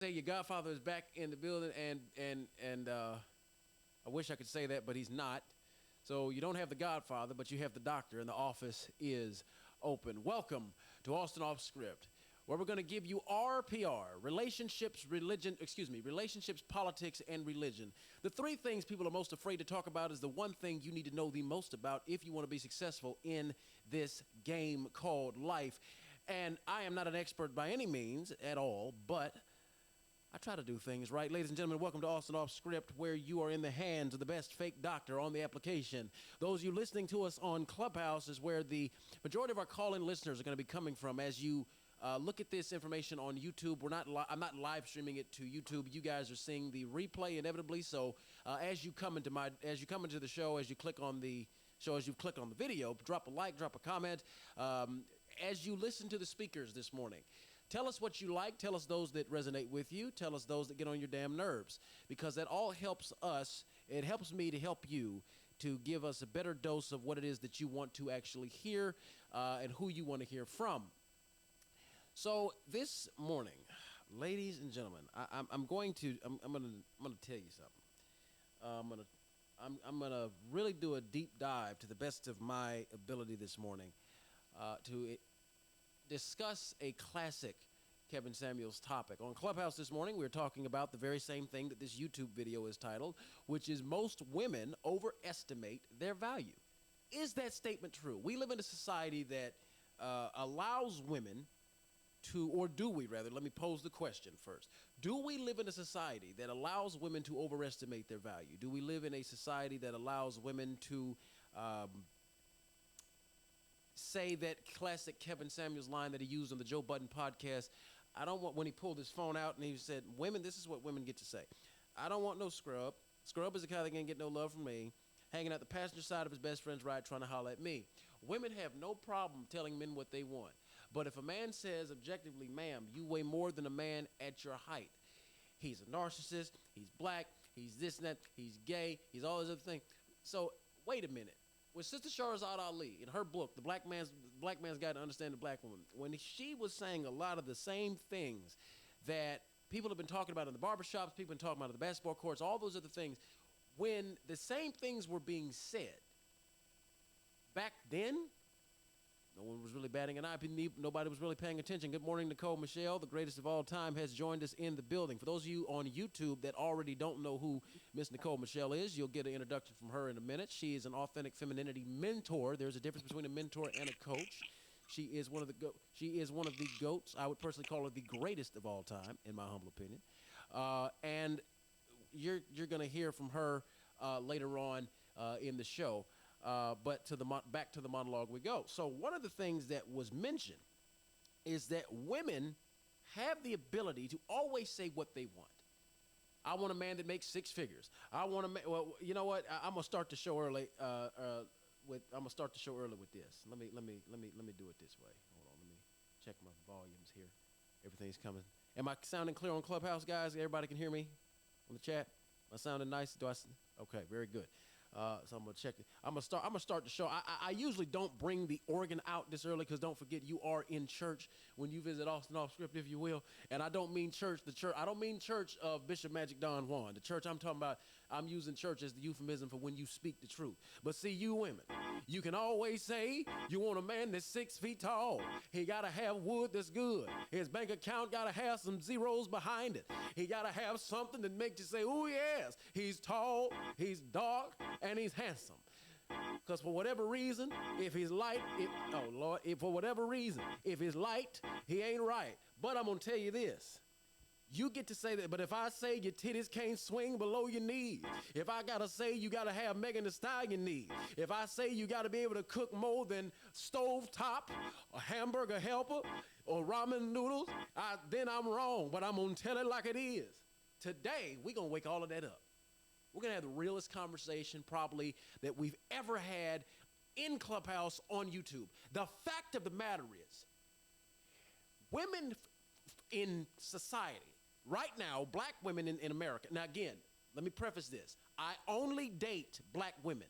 Say your godfather is back in the building, and I wish I could say that, but he's not. So you don't have the godfather, but you have the doctor, and the office is open. Welcome to Austin Off Script, where we're going to give you RPR, relationships, politics, and religion. The three things people are most afraid to talk about is the one thing you need to know the most about if you want to be successful in this game called life. And I am not an expert by any means at all, but I try to do things right. Ladies and gentlemen, welcome to Austin Off Script, where you are in the hands of the best fake doctor on the application. Those of you listening to us on Clubhouse is where the majority of our call-in listeners are going to be coming from. As you look at this information on YouTube, I'm not live streaming it to YouTube. You guys are seeing the replay inevitably. So as you come into the show, as you click on the show, as you click on the video, drop a like, drop a comment. As you listen to the speakers this morning, tell us what you like. Tell us those that resonate with you. Tell us those that get on your damn nerves, because that all helps us. It helps me to help you to give us a better dose of what it is that you want to actually hear and who you want to hear from. So this morning, ladies and gentlemen, I'm going to tell you something. I'm gonna really do a deep dive to the best of my ability this morning to discuss a classic Kevin Samuels topic. On Clubhouse this morning, we were talking about the very same thing that this YouTube video is titled, which is most women overestimate their value. Is that statement true? We live in a society that allows women to, or do we rather, let me pose the question first. Do we live in a society that allows women to overestimate their value? Do we live in a society that allows women to say that classic Kevin Samuels line that he used on the Joe Budden podcast? I don't want, when he pulled his phone out and he said, women, this is what women get to say. I don't want no scrub. Scrub is the kind that can't get no love from me. Hanging out the passenger side of his best friend's ride trying to holler at me. Women have no problem telling men what they want. But if a man says objectively, ma'am, you weigh more than a man at your height. He's a narcissist. He's black. He's this and that. He's gay. He's all these other things. So wait a minute. With Sister Shahrazad Ali, in her book, The Black Man's Guide to Understand the Black Woman, when she was saying a lot of the same things that people have been talking about in the barbershops, people have been talking about in the basketball courts, all those other things, when the same things were being said back then, no one was really batting an eye. Nobody was really paying attention. Good morning, Nicole Michelle, the greatest of all time, has joined us in the building. For those of you on YouTube that already don't know who Miss Nicole Michelle is, you'll get an introduction from her in a minute. She is an authentic femininity mentor. There's a difference between a mentor and a coach. She is one of the goats. I would personally call her the greatest of all time, in my humble opinion. And you're going to hear from her later on in the show. But back to the monologue we go. So one of the things that was mentioned is that women have the ability to always say what they want. I want a man that makes six figures. I want a man. Well, you know what? I'm gonna start the show early. With this. Let me do it this way. Hold on. Let me check my volumes here. Everything's coming. Am I sounding clear on Clubhouse, guys? Everybody can hear me on the chat. Am I sounding nice? Okay, very good. So I'm gonna check it. I'm gonna start the show. I usually don't bring the organ out this early, because don't forget, you are in church when you visit Austin Off Script, if you will. And I don't mean church. I don't mean church of Bishop Magic Don Juan. The church I'm talking about, I'm using church as the euphemism for when you speak the truth. But see, you women, you can always say you want a man that's 6 feet tall. He gotta have wood that's good. His bank account gotta have some zeros behind it. He gotta have something that makes you say, "Oh yes, he's tall, he's dark, and he's handsome." Because for whatever reason, if he's light, if he's light, he ain't right. But I'm gonna tell you this. You get to say that, but if I say your titties can't swing below your knees, if I gotta say you gotta have Megan Thee Stallion knees, if I say you gotta be able to cook more than stovetop, a hamburger helper, or ramen noodles, then I'm wrong, but I'm gonna tell it like it is. Today, we're gonna wake all of that up. We're gonna have the realest conversation probably that we've ever had in Clubhouse on YouTube. The fact of the matter is, women in society, right now, black women in America. Now again, let me preface this. I only date black women.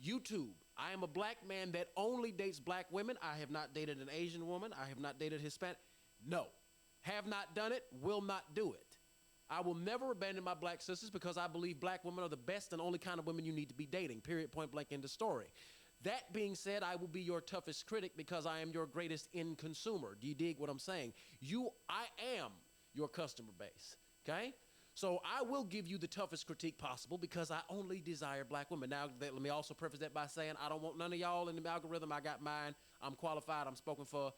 YouTube, I am a black man that only dates black women. I have not dated an Asian woman. I have not dated Hispanic. No. Have not done it, will not do it. I will never abandon my black sisters because I believe black women are the best and only kind of women you need to be dating, period, point blank, end of story. That being said, I will be your toughest critic because I am your greatest end consumer. Do you dig what I'm saying? I am your customer base, okay? So I will give you the toughest critique possible because I only desire black women. Now, let me also preface that by saying I don't want none of y'all in the algorithm. I got mine. I'm qualified. I'm spoken for.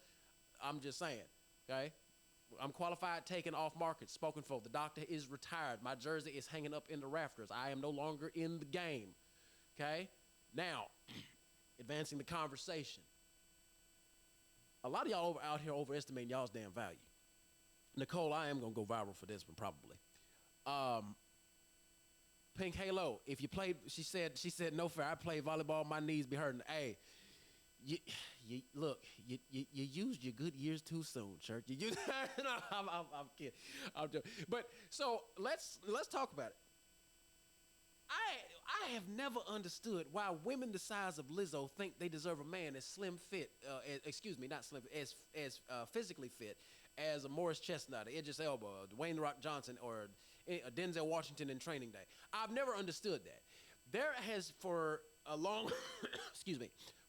I'm just saying, okay? I'm qualified, taken off market, spoken for. The doctor is retired. My jersey is hanging up in the rafters. I am no longer in the game, okay? Now, advancing the conversation. A lot of y'all out here overestimating y'all's damn value. Nicole, I am going to go viral for this one probably. Pink Halo, if you played, she said, no fair, I play volleyball, my knees be hurting. Hey, you used your good years too soon, church. You used, no, I'm kidding. I'm joking. But so let's talk about it. I have never understood why women the size of Lizzo think they deserve a man as slim fit, not slim, as physically fit as a Morris Chestnut, Idris Elba, Dwayne The Rock Johnson, or Denzel Washington in Training Day. I've never understood that. There has for a long,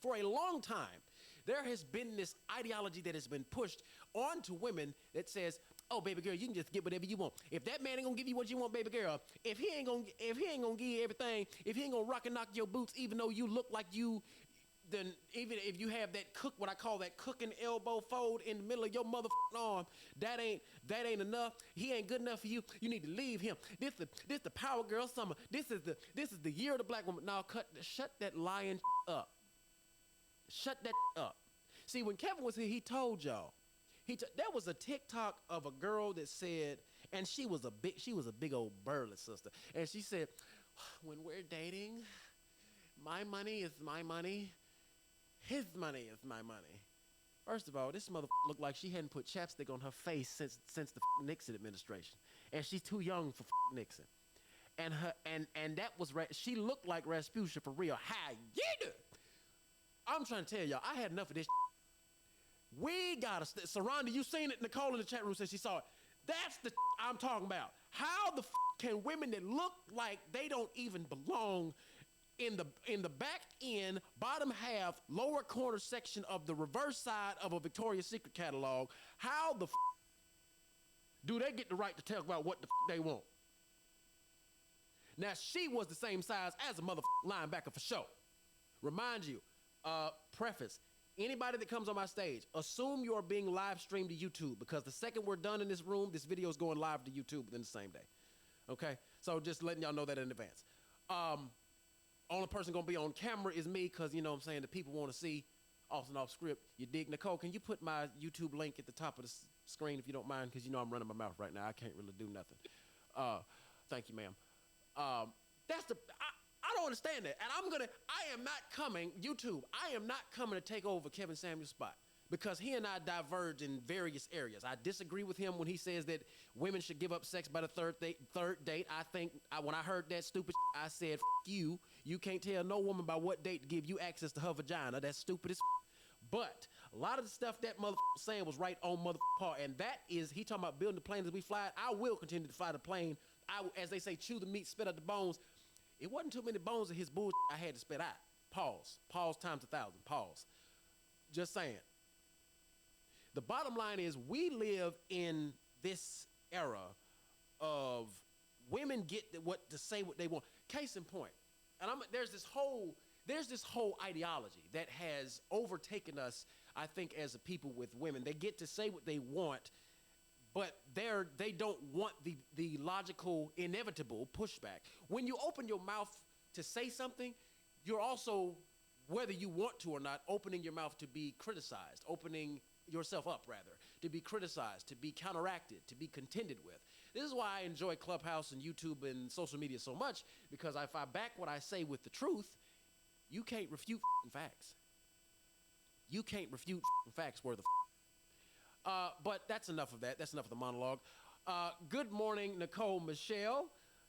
for a long time, there has been this ideology that has been pushed onto women that says, oh, baby girl, you can just get whatever you want. If that man ain't gonna give you what you want, baby girl, if he ain't gonna give you everything, if he ain't gonna rock and knock your boots, even though you look like you, then even if you have that what I call that cooking elbow fold in the middle of your motherfucking arm, that ain't enough. He ain't good enough for you. You need to leave him. This the power girl summer. This is the year of the black woman. Now shut that lying up. Shut that up. See, when Kevin was here, he told y'all. There was a TikTok of a girl that said, and she was a big old burly sister, and she said, when we're dating, my money is my money, his money is my money. First of all, this mother looked like she hadn't put chapstick on her face since the Nixon administration, and she's too young for Nixon. And that was she looked like Rasputia for real. How you do? I'm trying to tell y'all, I had enough of this. We gotta, Saranda, you seen it? Nicole in the chat room said she saw it. That's the I'm talking about. How the can women that look like they don't even belong in the back end, bottom half, lower corner section of the reverse side of a Victoria's Secret catalog, how the do they get the right to talk about what the they want? Now, she was the same size as a linebacker for sure. Remind you, preface, anybody that comes on my stage, assume you're being live streamed to YouTube, because the second we're done in this room, this video is going live to YouTube within the same day. Okay? So just letting y'all know that in advance. Only person going to be on camera is me, because, you know what I'm saying, the people want to see off and off script. You dig? Nicole, can you put my YouTube link at the top of the screen if you don't mind? Because you know I'm running my mouth right now. I can't really do nothing. Thank you, ma'am. I don't understand that. And I am not coming, YouTube, I am not coming to take over Kevin Samuel's spot, because he and I diverge in various areas. I disagree with him when he says that women should give up sex by the third date. I think when I heard that stupid shit, I said, F you. You can't tell no woman by what date to give you access to her vagina. That's stupid as f. But a lot of the stuff that motherfucker saying was right on motherfucker part. And that is, he talking about building the plane as we fly it. I will continue to fly the plane. As they say, chew the meat, spit out the bones. It wasn't too many bones of his bullshit I had to spit out. Pause. Pause times 1,000. Pause. Just saying. The bottom line is, we live in this era of women get to say what they want. Case in point, and there's this whole ideology that has overtaken us, I think, as a people with women. They get to say what they want, but they don't want the logical, inevitable pushback. When you open your mouth to say something, you're also, whether you want to or not, opening your mouth to be criticized, opening yourself up, rather, to be criticized, to be counteracted, to be contended with. This is why I enjoy Clubhouse and YouTube and social media so much, because if I back what I say with the truth, you can't refute facts. You can't refute facts worth of but that's enough of that. That's enough of the monologue. Good morning, Nicole Michelle.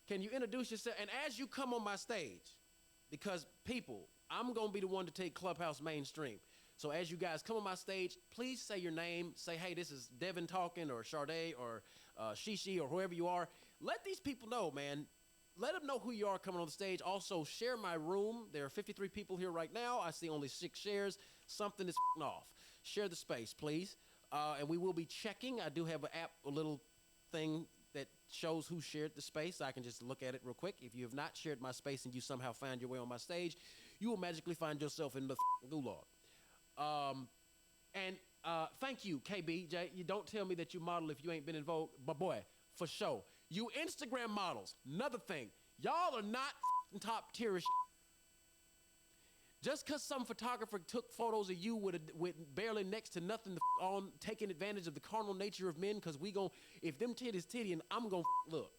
Can you introduce yourself? And as you come on my stage, because people, I'm going to be the one to take Clubhouse mainstream. So as you guys come on my stage, please say your name. Say, hey, this is Devin talking, or Sade, or Shishi, or whoever you are. Let these people know, man. Let them know who you are coming on the stage. Also, share my room. There are 53 people here right now. I see only 6 shares. Something is off. Share the space, please. And we will be checking. I do have an app, a little thing that shows who shared the space. I can just look at it real quick. If you have not shared my space and you somehow found your way on my stage, you will magically find yourself in the gulag. And thank you, KBJ. You don't tell me that you model if you ain't been in Vogue. But boy, for sure. You Instagram models, another thing. Y'all are not top tierish. Just because some photographer took photos of you with barely next to nothing on, taking advantage of the carnal nature of men, because if them titties tittying, I'm going to look.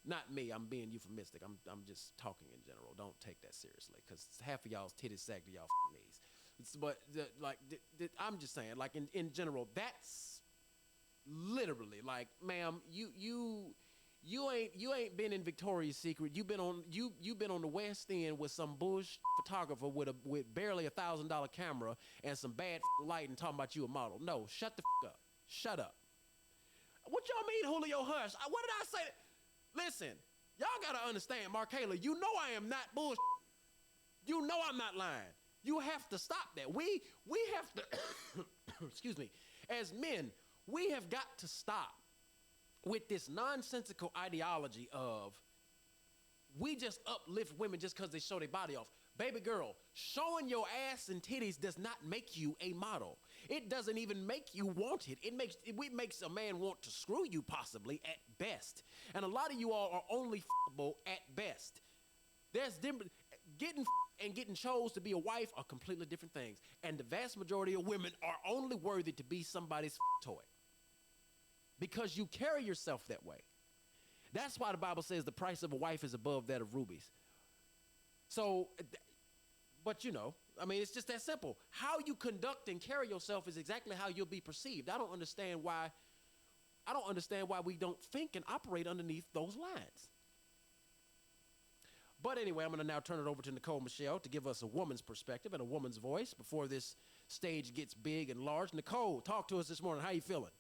Not me, I'm being euphemistic. I'm just talking in general. Don't take that seriously, because half of y'all's titties sag to y'all knees. But I'm just saying, like in general, that's literally like, ma'am, you ain't been in Victoria's Secret. You've been on the West End with some bullshit photographer with barely $1,000 camera and some bad lighting talking about you a model. No, shut the up. Shut up. What y'all mean, Julio Hush? What did I say? Listen, y'all gotta understand, Markayla. You know I am not bullshit. You know I'm not lying. You have to stop that. We have to. Excuse me. As men, we have got to stop with this nonsensical ideology of we just uplift women just because they show their body off. Baby girl, showing your ass and titties does not make you a model. It doesn't even make you wanted. It makes a man want to screw you, possibly, at best. And a lot of you all are only f***able at best. There's different. Getting chose to be a wife are completely different things. And the vast majority of women are only worthy to be somebody's toy, because you carry yourself that way. That's why the Bible says the price of a wife is above that of rubies. So, but I mean, it's just that simple. How you conduct and carry yourself is exactly how you'll be perceived. I don't understand why we don't think and operate underneath those lines. But anyway, I'm going to now turn it over to Nicole Michelle to give us a woman's perspective and a woman's voice before this stage gets big and large. Nicole, talk to us this morning. How you feeling?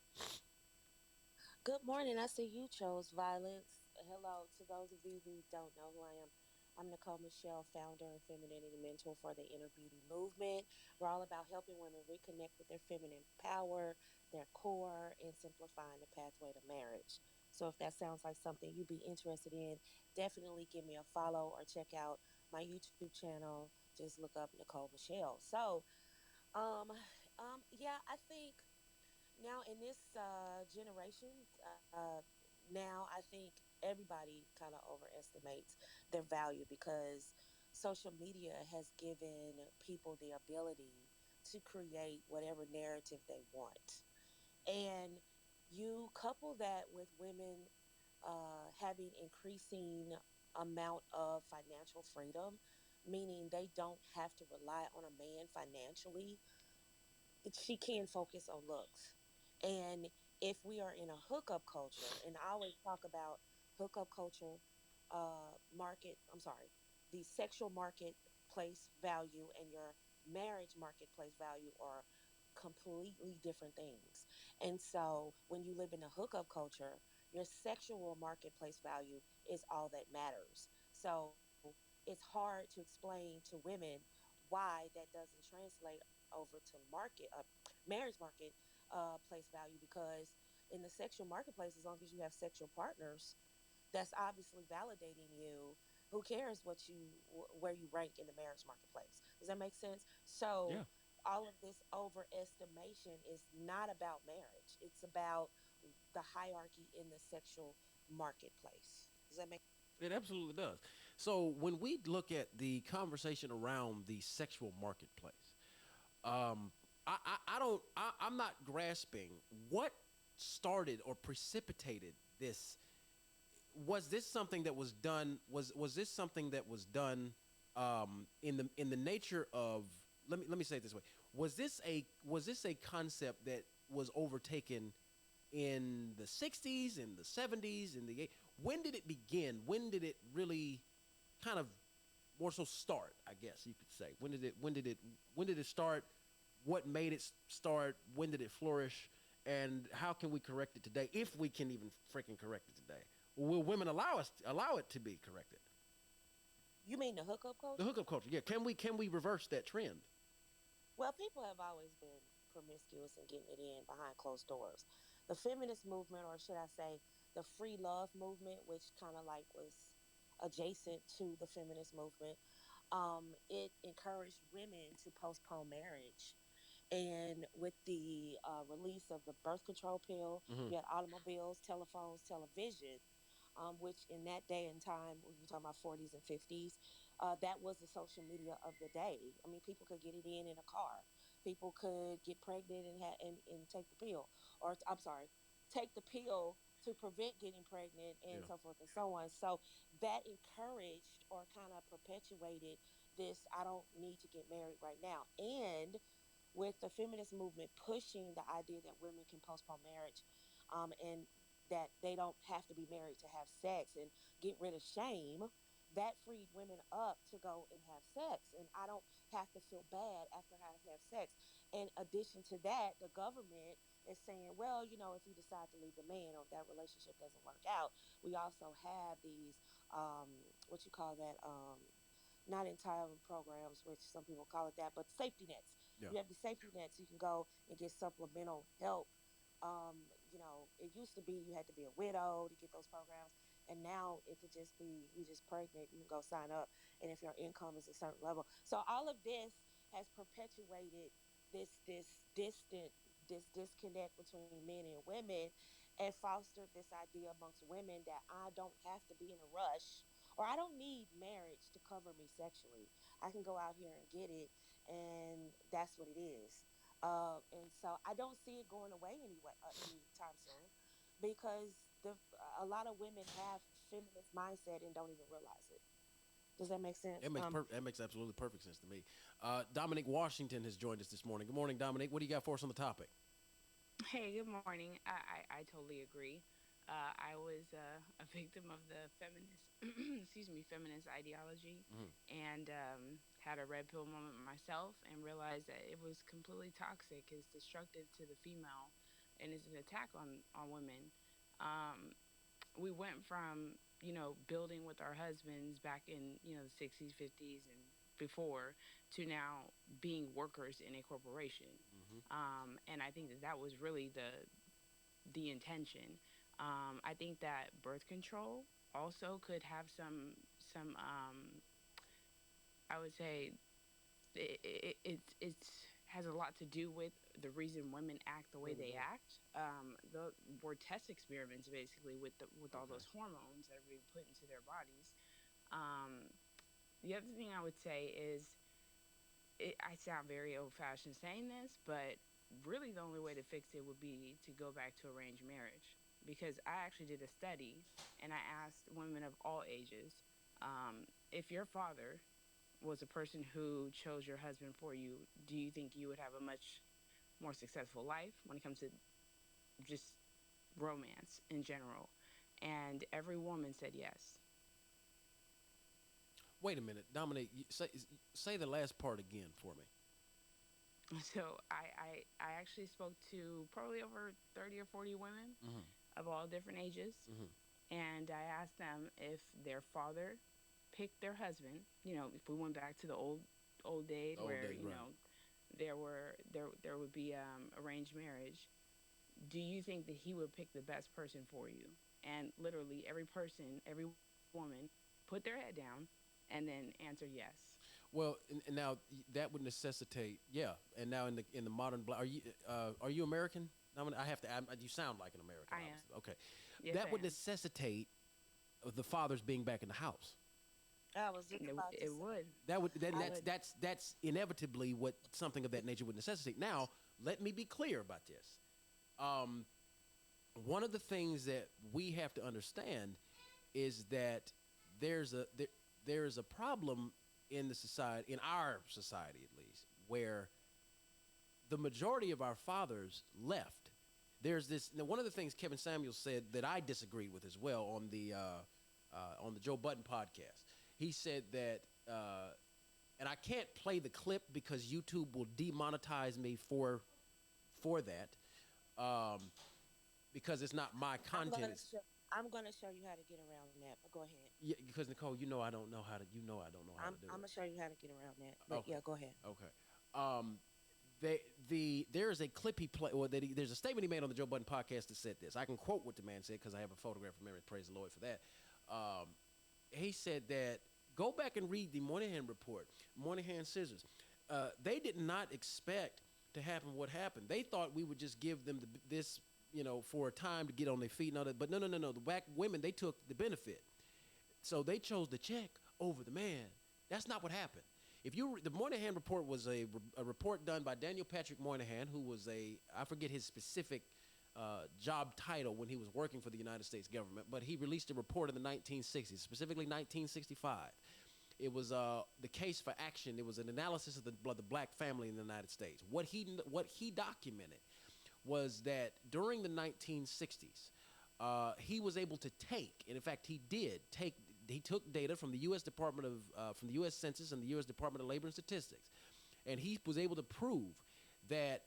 Good morning. I see you chose violence. Hello to those of you who don't know who I am. I'm Nicole Michelle, founder and femininity mentor for the Inner Beauty Movement. We're all about helping women reconnect with their feminine power, their core, and simplifying the pathway to marriage. So if that sounds like something you'd be interested in, definitely give me a follow or check out my YouTube channel. Just look up Nicole Michelle. So, yeah, I think now in this generation, now I think everybody kind of overestimates their value, because social media has given people the ability to create whatever narrative they want. And you couple that with women having increasing amount of financial freedom, meaning they don't have to rely on a man financially. She can focus on looks. And if we are in a hookup culture, and I always talk about hookup culture, the sexual marketplace value and your marriage marketplace value are completely different things. And so when you live in a hookup culture, your sexual marketplace value is all that matters. So it's hard to explain to women why that doesn't translate over to marriage market place value, because in the sexual marketplace, as long as you have sexual partners, that's obviously validating you. Who cares where you rank in the marriage marketplace? Does that make sense? So Yeah. all of this overestimation is not about marriage. It's about the hierarchy in the sexual marketplace. Does that make It absolutely does. So when we look at the conversation around the sexual marketplace, I don't, I'm not grasping what started or precipitated this. Was this something that was done? Was this something that was done in the nature of? Let me say it this way. Was this a concept that was overtaken in the 60s, in the 70s, in the when did it begin? When did it really kind of more so start? I guess you could say. When did it start? what made it start? When did it flourish? And how can we correct it today, if we can even freaking correct it today? Will women allow it to be corrected? You mean the hookup The culture? hookup culture, yeah. Can we reverse that trend? Well, people have always been promiscuous and getting it in behind closed doors. The feminist movement, or should I say, the free love movement, which kind of like was adjacent to the feminist movement, it encouraged women to postpone marriage. And with the release of the birth control pill, Hmm. you had automobiles, telephones, television, which in that day and time, when you're talking about 40s and 50s, that was the social media of the day. I mean, people could get it in a car. People could get pregnant and take the pill, or I'm sorry, take the pill to prevent getting pregnant and Yeah. so forth and so on. So that encouraged or kind of perpetuated this. I don't need to get married right now, and with the feminist movement pushing the idea that women can postpone marriage, and that they don't have to be married to have sex and get rid of shame, that freed women up to go and have sex. And I don't have to feel bad after I have sex. In addition to that, the government is saying, well, if you decide to leave the man or if that relationship doesn't work out, we also have these, what you call that, not entitlement programs, which some people call it that, but safety nets. Yeah. You have the safety nets. You can go and get supplemental help. It used to be you had to be a widow to get those programs, and now it could just be you just pregnant. You can go sign up, and if your income is a certain level, so all of this has perpetuated this disconnect between men and women, and fostered this idea amongst women that I don't have to be in a rush, or I don't need marriage to cover me sexually. I can go out here and get it, and that's what it is. And so I don't see it going away anytime soon, because a lot of women have feminist mindset and don't even realize it. Does that make sense? That makes absolutely perfect sense to me. Dominic Washington has joined us this morning. Good morning, Dominic. What do you got for us on the topic? Hey, good morning. I totally agree. I was a victim of the feminist, excuse me, feminist ideology, Hmm. and had a red pill moment myself, and realized that it was completely toxic. It's destructive to the female, and is an attack on women. Um, we went from building with our husbands back in the 60s, 50s, and before, to now being workers in a corporation. Hmm. And I think that that was really the intention. I think that birth control also could have some I would say it's has a lot to do with the reason women act the way Bring it they down. act. The were test experiments basically with all Okay. those hormones that are being put into their bodies. Um, the other thing I would say is I sound very old fashioned saying this, but really the only way to fix it would be to go back to arranged marriage. Because I actually did a study and I asked women of all ages, if your father was a person who chose your husband for you, do you think you would have a much more successful life when it comes to just romance in general? And every woman said yes. Wait a minute, Dominic. Say the last part again for me. So I actually spoke to probably over 30 or 40 women Hmm. of all different ages. Hmm. And I asked them if their father picked their husband. If we went back to the old days The old where days, right? there would be arranged marriage, do you think that he would pick the best person for you? And literally every person, every woman, put their head down and then answered yes. Well, and now that would necessitate, yeah. And now in the modern, are you American? Dominic, I have to. You sound like an American, I am. obviously. Okay, Yes, that I would am. necessitate the fathers being back in the house. I was just And about to it say. would. That would then It I, would. that's inevitably what something of that nature would necessitate. Now, let me be clear about this. Um, One of the things that we have to understand is that there's a there, there is a problem in the society, in our society at least, where the majority of our fathers left. There's this. Now, one of the things Kevin Samuels said that I disagreed with as well on the Joe Budden podcast. He said that and I can't play the clip because YouTube will demonetize me for that, um, because it's not my I'm content. gonna show, I'm gonna show you how to get around that. But go ahead. Yeah, because Nicole, I don't know how to. I don't know how to do I'm it. gonna show you how to get around that. But Okay, yeah, go ahead. okay. Um, there is a clip he played, or there's a statement he made on the Joe Budden podcast that said this. I can quote what the man said because I have a photograph of memory. Praise the Lord for that. Um, he said that go back and read the Moynihan report, Moynihan scissors. They did not expect to happen what happened. They thought we would just give them this, for a time to get on their feet and all that. But no, no, no, no. The black women, they took the benefit. So they chose the check over the man. That's not what happened. The Moynihan report was a report done by Daniel Patrick Moynihan, who was I forget his specific job title when he was working for the United States government, but he released a report in the 1960s, specifically 1965. It was the case for action. It was an analysis of the black family in the United States. What he documented was that during the 1960s, he was able to take, and in fact, he took data from the U.S. from the U.S. Census and the U.S. Department of Labor and Statistics, and he was able to prove that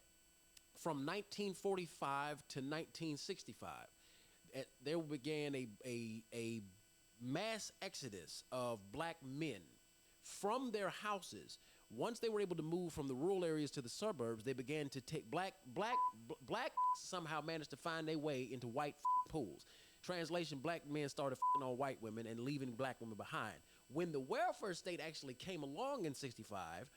from 1945 to 1965, there began a mass exodus of black men from their houses. Once they were able to move from the rural areas to the suburbs, they began to take black somehow managed to find their way into white pools. Translation: black men started on white women and leaving black women behind. When the welfare state actually came along in 65,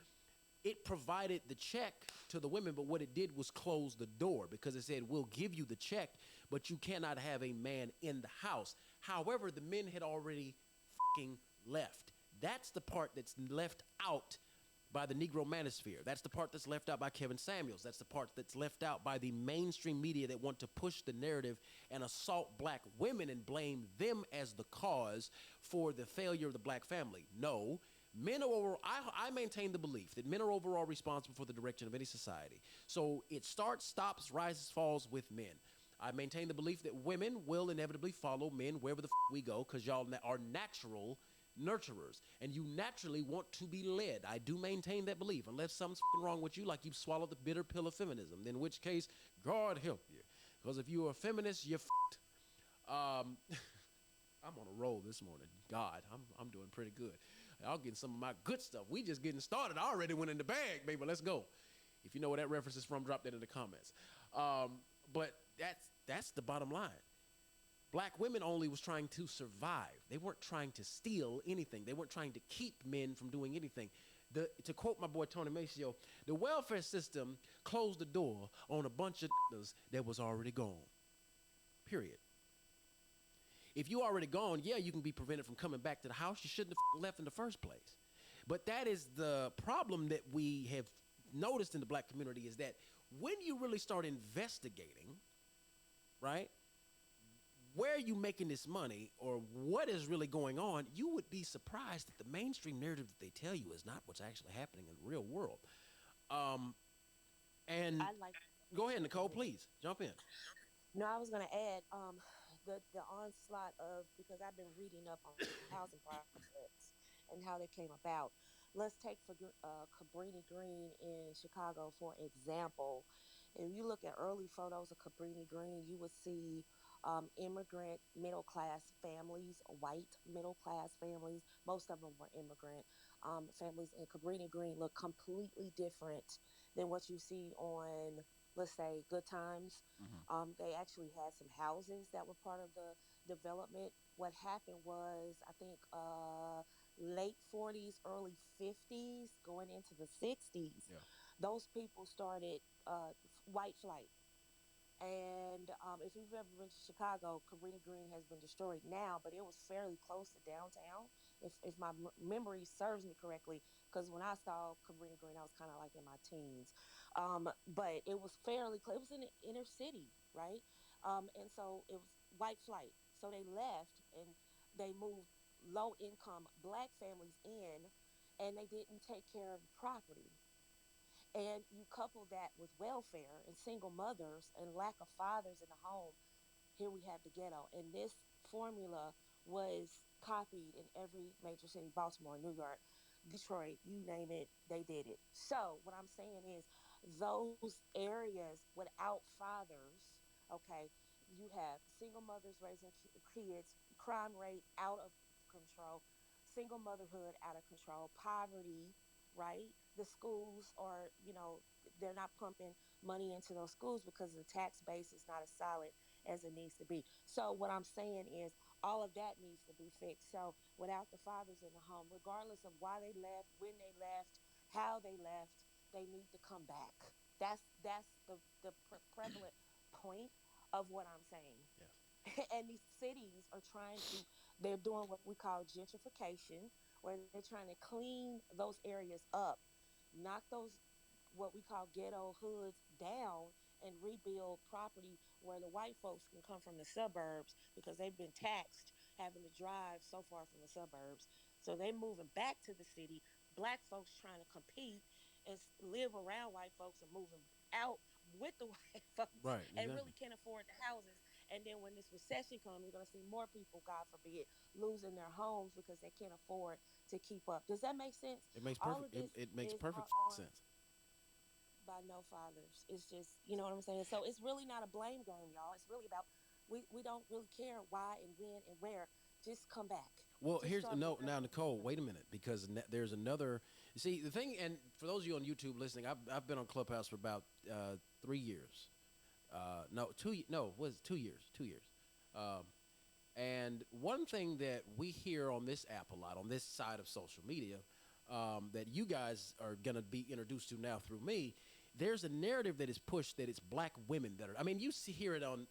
it provided the check to the women, but what it did was close the door because it said, we'll give you the check, but you cannot have a man in the house. However, the men had already left. That's the part that's left out by the Negro manosphere. That's the part that's left out by Kevin Samuels. That's the part that's left out by the mainstream media that want to push the narrative and assault black women and blame them as the cause for the failure of the black family. No, men are I maintain the belief that men are overall responsible for the direction of any society. So it starts, stops, rises, falls with men. I maintain the belief that women will inevitably follow men wherever the we go because y'all are natural nurturers, and you naturally want to be led. I do maintain that belief, unless something's wrong with you, like you've swallowed the bitter pill of feminism, in which case, God help you. Because if you're a feminist, you're I'm on a roll this morning. God, I'm doing pretty good. I'll get some of my good stuff. We just getting started. I already went in the bag, baby. Let's go. If you know where that reference is from, drop that in the comments. But that's the bottom line. Black women only was trying to survive. They weren't trying to steal anything. They weren't trying to keep men from doing anything. To quote my boy Tony Maceo, the welfare system closed the door on a bunch of that was already gone. Period. If you already gone, yeah, you can be prevented from coming back to the house. You shouldn't have left in the first place. But that is the problem that we have noticed in the black community, is that when you really start investigating, right, where are you making this money or what is really going on, you would be surprised that the mainstream narrative that they tell you is not what's actually happening in the real world. And I like. Go ahead, Nicole, please jump in. No, I was gonna add the onslaught of, because I've been reading up on housing projects and how they came about. Let's take Cabrini Green in Chicago for example. If you look at early photos of Cabrini Green, you would see immigrant middle class families, white middle class families. Most of them were immigrant families, and Cabrini Green look completely different than what you see on, let's say, Good Times. Mm-hmm. They actually had some houses that were part of the development. What happened was, I think, late 40s, early 50s, going into the 60s, Yeah. those people started white flight. And if you've ever been to Chicago, Cabrini Green has been destroyed now, but it was fairly close to downtown, if my memory serves me correctly. Because when I saw Cabrini Green, I was kind of like in my teens. But it was fairly close. It was in the inner city, right? And so it was white flight. So they left and they moved low income black families in, and they didn't take care of the property. And you couple that with welfare and single mothers and lack of fathers in the home, here we have the ghetto. And this formula was copied in every major city: Baltimore, New York, Detroit, you name it, they did it. So what I'm saying is those areas without fathers, okay, you have single mothers raising kids, crime rate out of control, single motherhood out of control, poverty, right? The schools are, they're not pumping money into those schools because the tax base is not as solid as it needs to be. So what I'm saying is all of that needs to be fixed. So without the fathers in the home, regardless of why they left, when they left, how they left, they need to come back. That's the prevalent point of what I'm saying. Yes. And these cities are trying to, they're doing what we call gentrification, where they're trying to clean those areas up, knock those what we call ghetto hoods down, and rebuild property where the white folks can come from the suburbs because they've been taxed having to drive so far from the suburbs. So they moving back to the city. Black folks trying to compete and live around white folks and moving out with the white folks Right. and Exactly. really can't afford the houses. And then when this recession comes, you're going to see more people, God forbid, losing their homes because they can't afford to keep up. Does that make sense? It makes All perfect. of It, this it makes is perfect on sense. by no fathers. It's just, you know what I'm saying? So it's really not a blame game, y'all. It's really about we don't really care why and when and where. Just come back. Well, Just here's start no now, progressing. Nicole. Wait a minute, because there's another. You see, the thing, and for those of you on YouTube listening, I've been on Clubhouse for about 3 years. No, no, was 2 years. 2 years. Um, and one thing that we hear on this app a lot, on this side of social media, that you guys are gonna be introduced to now through me, there's a narrative that is pushed that it's black women that are. I mean, you hear it on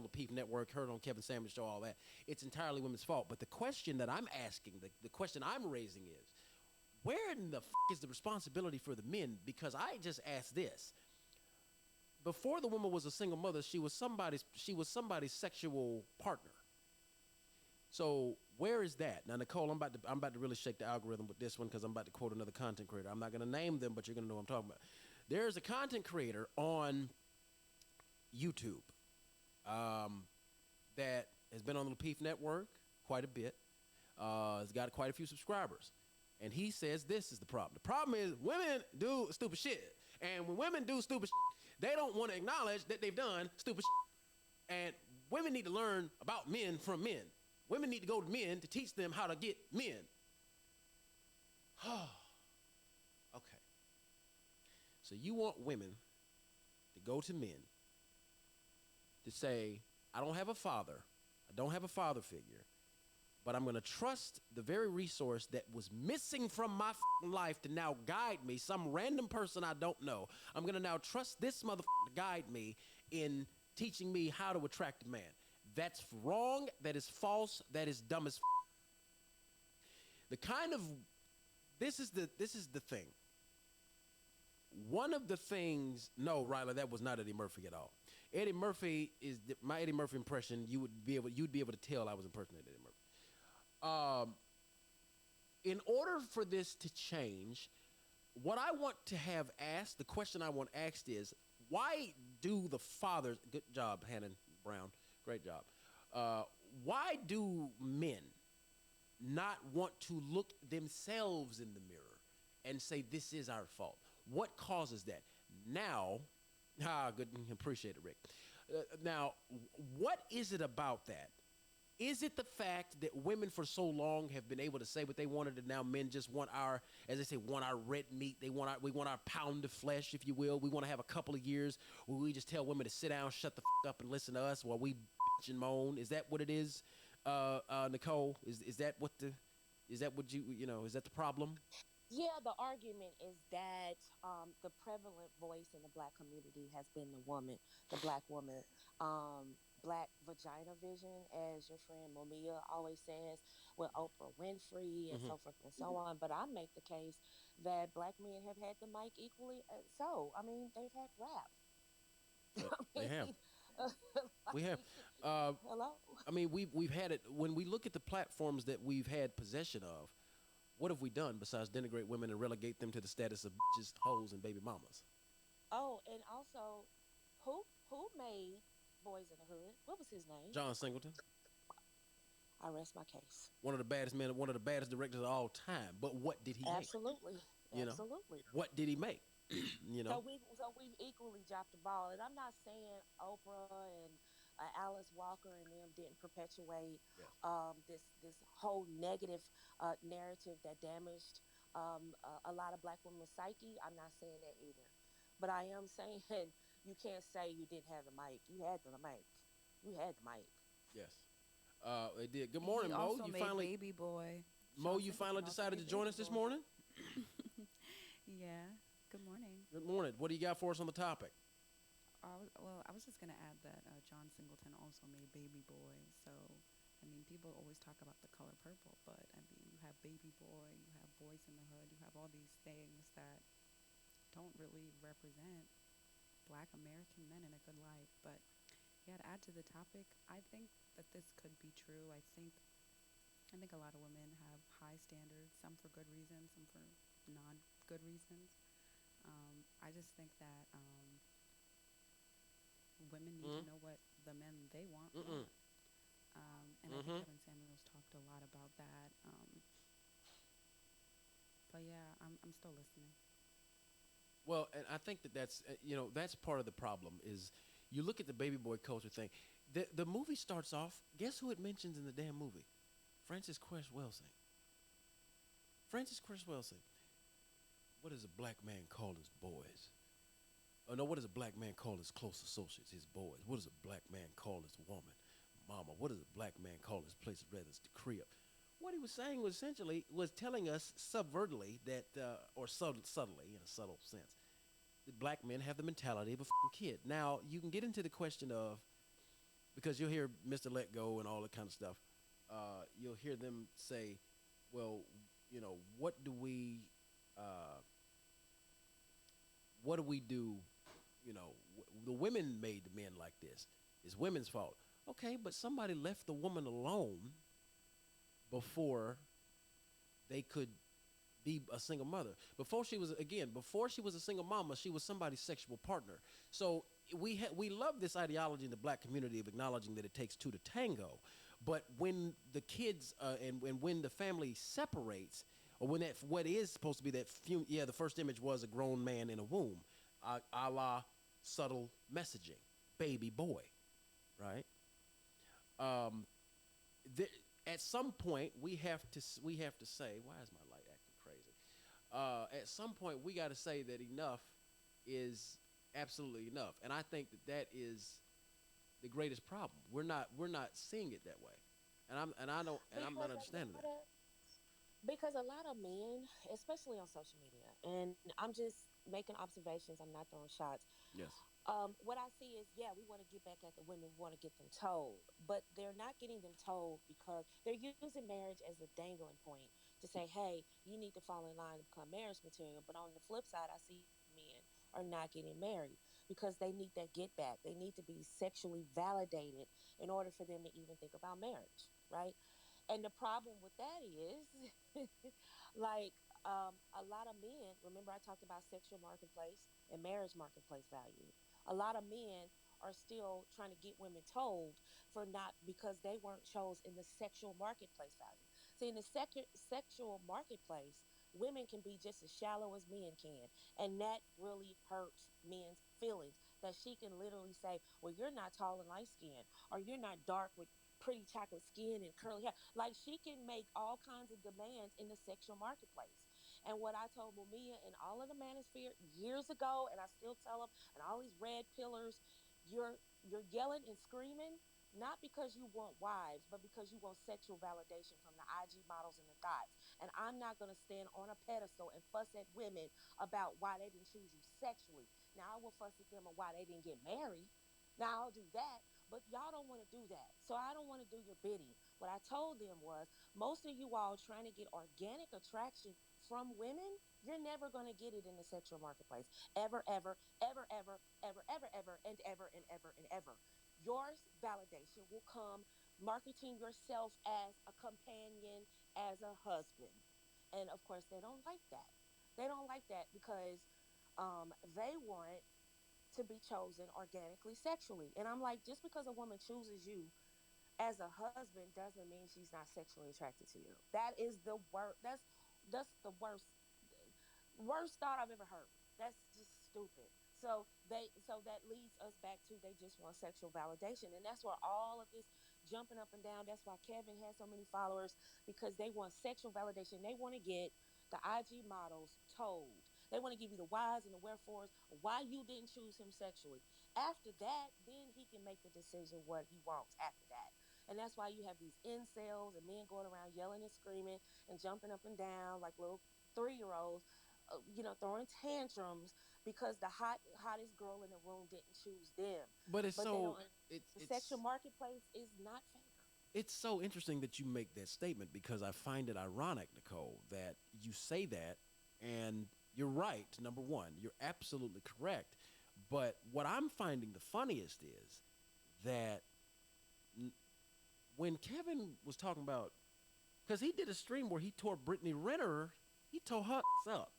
the Peep Network, heard it on Kevin Samuels show, all that. It's entirely women's fault. But the question that I'm asking, the question I'm raising is, where in the is the responsibility for the men? Because I just asked this: before the woman was a single mother, she was somebody's sexual partner. So where is that now, Nicole? I'm about to really shake the algorithm with this one because I'm about to quote another content creator. I'm not going to name them, but you're going to know what I'm talking about. There's a content creator on YouTube um, that has been on the Leaf Network quite a bit. Has got quite a few subscribers, and he says this is the problem. The problem is women do stupid shit, and when women do stupid shit, they don't want to acknowledge that they've done stupid shit. And women need to learn about men from men. Women need to go to men to teach them how to get men. Okay. So you want women to go to men to say, I don't have a father. I don't have a father figure. But I'm going to trust the very resource that was missing from my life to now guide me, some random person I don't know. I'm going to now trust this motherfucker to guide me in teaching me how to attract a man. That's wrong. That is false. That is dumb as the kind of this is the thing. One of the things, no, Ryla, that was not Eddie Murphy at all. Eddie Murphy is my Eddie Murphy impression. You'd be able to tell I was impersonating Eddie Murphy. In order for this to change, what I want to have asked, the question I want asked is, why do the fathers? Good job, Hannon Brown. Great job. Uh, why do men not want to look themselves in the mirror and say this is our fault? What causes that? Now, good, appreciate it, Rick. Now, what is it about that? Is it the fact that women for so long have been able to say what they wanted, and now men just want our, as they say, want our red meat? We want our pound of flesh, if you will. We want to have a couple of years where we just tell women to sit down, shut the up, and listen to us while we bitch and moan. Is that what it is, Nicole? Is that what is that the problem? Yeah, the argument is that the prevalent voice in the black community has been the woman, the black woman. Black vagina vision, as your friend Momia always says, with Oprah Winfrey and Mm-hmm. so forth and so on. But I make the case that black men have had the mic equally. So, I mean, they've had rap. I They have. mean, We have. like, Uh, hello? I mean, we've had it. When we look at the platforms that we've had possession of, what have we done besides denigrate women and relegate them to the status of bitches, hoes, and baby mamas? Oh, and also, who made Boys in the Hood? What was his name? John Singleton. I rest my case. One of the baddest men, one of the baddest directors of all time. But what did he make? Absolutely, You know, absolutely. what did he make? you know, So we've equally dropped the ball, and I'm not saying Oprah and Alice Walker and them didn't perpetuate yes, this whole negative narrative that damaged a lot of black women's psyche. I'm not saying that either, but I am saying you can't say you didn't have the mic. You had the mic. You had the mic. yes. It did. Good He morning, Mo. also You made finally, Baby Boy. Mo, Sean you Singleton finally also decided made to join Baby us this Boy. morning. Yeah. Good morning. Good morning. What do you got for us on the topic? I was just gonna add that John Singleton also made Baby Boy. So, I mean, people always talk about the color purple, but I mean, you have Baby Boy, you have Boys in the Hood, you have all these things that don't really represent Black American men in a good light. But yeah, to add to the topic, I think that this could be true. I think a lot of women have high standards, some for good reasons, some for non good reasons. I just think that women need to Mm, know what the men they mm, want. And I think mm-hmm. Kevin Samuels talked a lot about that. But yeah, I'm still listening. Well, and I think that that's part of the problem is you look at the baby boy culture thing. The movie starts off. Guess who it mentions in the damn movie? Francis Cress Welsing. Francis Cress Welsing. What does a black man call his boys? Oh no, what does a black man call his close associates, his boys? What does a black man call his woman, mama? What does a black man call his place of residence, the crib? What he was saying was essentially was telling us subvertly that, or subtly in a subtle sense, that black men have the mentality of a kid. Now you can get into the question of because you'll hear Mr. Let Go and all that kind of stuff. You'll hear them say, "Well, uh, what do we do? The women made the men like this. It's women's fault. Okay, but somebody left the woman alone before they could be a single mother. Before she was a single mama, she was somebody's sexual partner. So we love this ideology in the black community of acknowledging that it takes two to tango. But when the kids and when the family separates, or when that what is supposed to be the first image was a grown man in a womb, a la subtle messaging, baby boy, right? Um, th- at some point we have to say, why is my light acting crazy? At some point we got to say that enough is absolutely enough, and I think that is the greatest problem. We're not seeing it that way, and I'm not Because understanding that. a lot of men, especially on social media, and I'm just making observations. I'm not throwing shots. Yes. What I see is, yeah, we want to get back at the women. We want to get them told, but they're not getting them told because they're using marriage as a dangling point to say, "Hey, you need to fall in line and become marriage material." But on the flip side, I see men are not getting married because they need that get back. They need to be sexually validated in order for them to even think about marriage, right? And the problem with that is, like, a lot of men, remember I talked about sexual marketplace and marriage marketplace value. A lot of men are still trying to get women told for not because they weren't chose in the sexual marketplace value. See, in the sexual marketplace, women can be just as shallow as men can. And that really hurts men's feelings. That she can literally say, well, you're not tall and light skinned, or you're not dark with pretty chocolate skin and curly hair. Like she can make all kinds of demands in the sexual marketplace. And what I told Mumia and all of the manosphere years ago, and I still tell them, and all these red pillars, you're yelling and screaming not because you want wives, but because you want sexual validation from the IG models and the thoughts. And I'm not going to stand on a pedestal and fuss at women about why they didn't choose you sexually. Now I will fuss at them on why they didn't get married. Now I'll do that, but y'all don't want to do that. So I don't want to do your bidding. What I told them was most of you all trying to get organic attraction from women, you're never going to get it in the sexual marketplace. Ever, ever, ever, ever, ever, ever, ever, and ever, and ever, and ever. Your validation will come marketing yourself as a companion, as a husband. And of course, they don't like that. They don't like that because they want to be chosen organically sexually. And I'm like, just because a woman chooses you as a husband doesn't mean she's not sexually attracted to you. That is the worst. That's the worst thought I've ever heard. That's just stupid. So that leads us back to they just want sexual validation, and that's where all of this jumping up and down. That's why Kevin has so many followers, because they want sexual validation. They want to get the IG models told. They want to give you the whys and the wherefores why you didn't choose him sexually. After that, then he can make the decision what he wants after that. And that's why you have these incels and men going around yelling and screaming and jumping up and down like little 3-year-olds, throwing tantrums because the hottest girl in the room didn't choose them. But it's But they so don't. it's The it's sexual marketplace is not fair. it's so interesting that you make that statement because I find it ironic, Nicole, that you say that and you're right, number one. You're absolutely correct. But what I'm finding the funniest is that n- when Kevin was talking about, because he did a stream where he tore Brittany Renner, he tore her up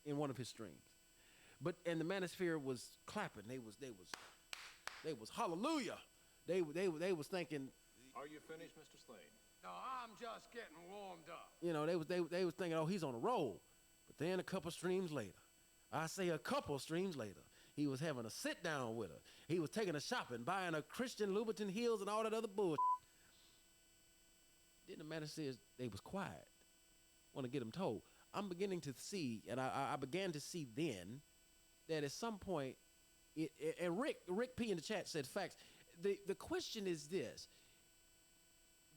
in one of his streams. But and the manosphere was clapping. They was hallelujah. They was thinking, Are you finished, Mr. Slade? No, I'm just getting warmed up. they was thinking, oh, he's on a roll. But then a couple streams later, I say a couple streams later, he was having a sit down with her. He was taking her shopping, buying her Christian Louboutin heels and all that other bullshit. Then the man says they was quiet. Want to get him told. I'm beginning to see, and I began to see then that at some point, and Rick P in the chat said facts. The question is this: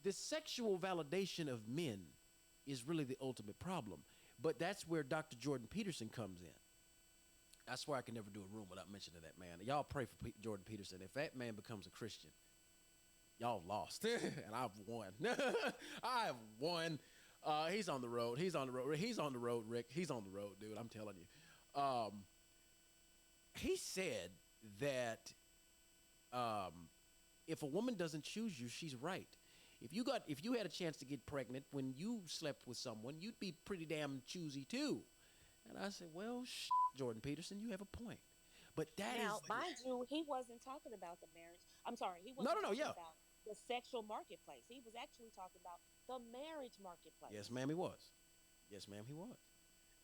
the sexual validation of men is really the ultimate problem. But that's where Dr. Jordan Peterson comes in. I swear I can never do a room without mentioning that man. Y'all pray for Jordan Peterson. If that man becomes a Christian, y'all lost, and I've won. I have won. He's on the road. He's on the road. He's on the road, Rick. He's on the road, dude. I'm telling you. He said that if a woman doesn't choose you, she's right. If you had a chance to get pregnant when you slept with someone, you'd be pretty damn choosy too. And I said, well, Jordan Peterson, you have a point. But that Now, is mind you, he wasn't talking about the marriage. I'm sorry, he no, wasn't no, no, talking yeah. about the sexual marketplace. He was actually talking about the marriage marketplace. Yes, ma'am, he was. Yes, ma'am, he was.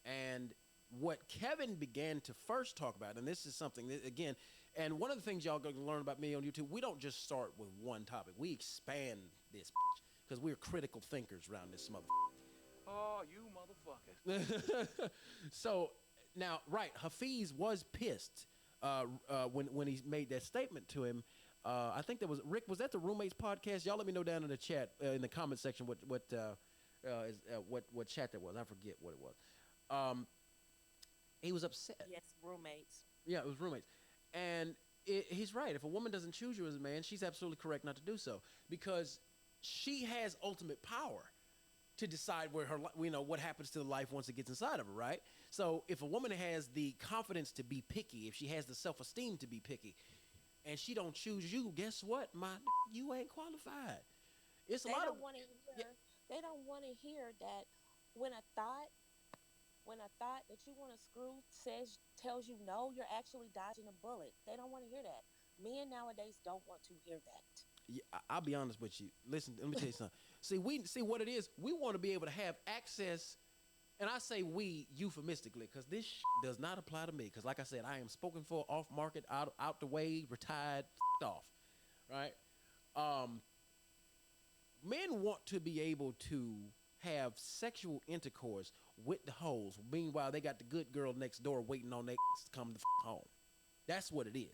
And what Kevin began to first talk about, and this is something that, again, and one of the things y'all going to learn about me on YouTube, we don't just start with one topic. We expand this because we're critical thinkers around this mother. Oh, you motherfuckers. So now, right, Hafiz was pissed when he made that statement to him. I think that was Rick. Was that the Roommates podcast? Y'all let me know down in the chat in the comment section what chat that was. I forget what it was. He was upset. Yes, roommates. Yeah, it was roommates, and he's right. If a woman doesn't choose you as a man, she's absolutely correct not to do so because she has ultimate power to decide where her, what happens to the life once it gets inside of her, right? So if a woman has the confidence to be picky, if she has the self-esteem to be picky, and she don't choose you, guess what, you ain't qualified. It's a They lot don't of want to hear. yeah, They don't want to hear that when a thought, when a thought that you want to screw tells you no, you're actually dodging a bullet. They don't want to hear that. Men nowadays don't want to hear that. yeah, I'll be honest with you. Listen, let me tell you something. See what it is. We want to be able to have access, and I say we euphemistically because this does not apply to me. Because like I said, I am spoken for, off market, out the way, retired, off, right? Men want to be able to have sexual intercourse with the hoes. Meanwhile, they got the good girl next door waiting on their to come home. That's what it is.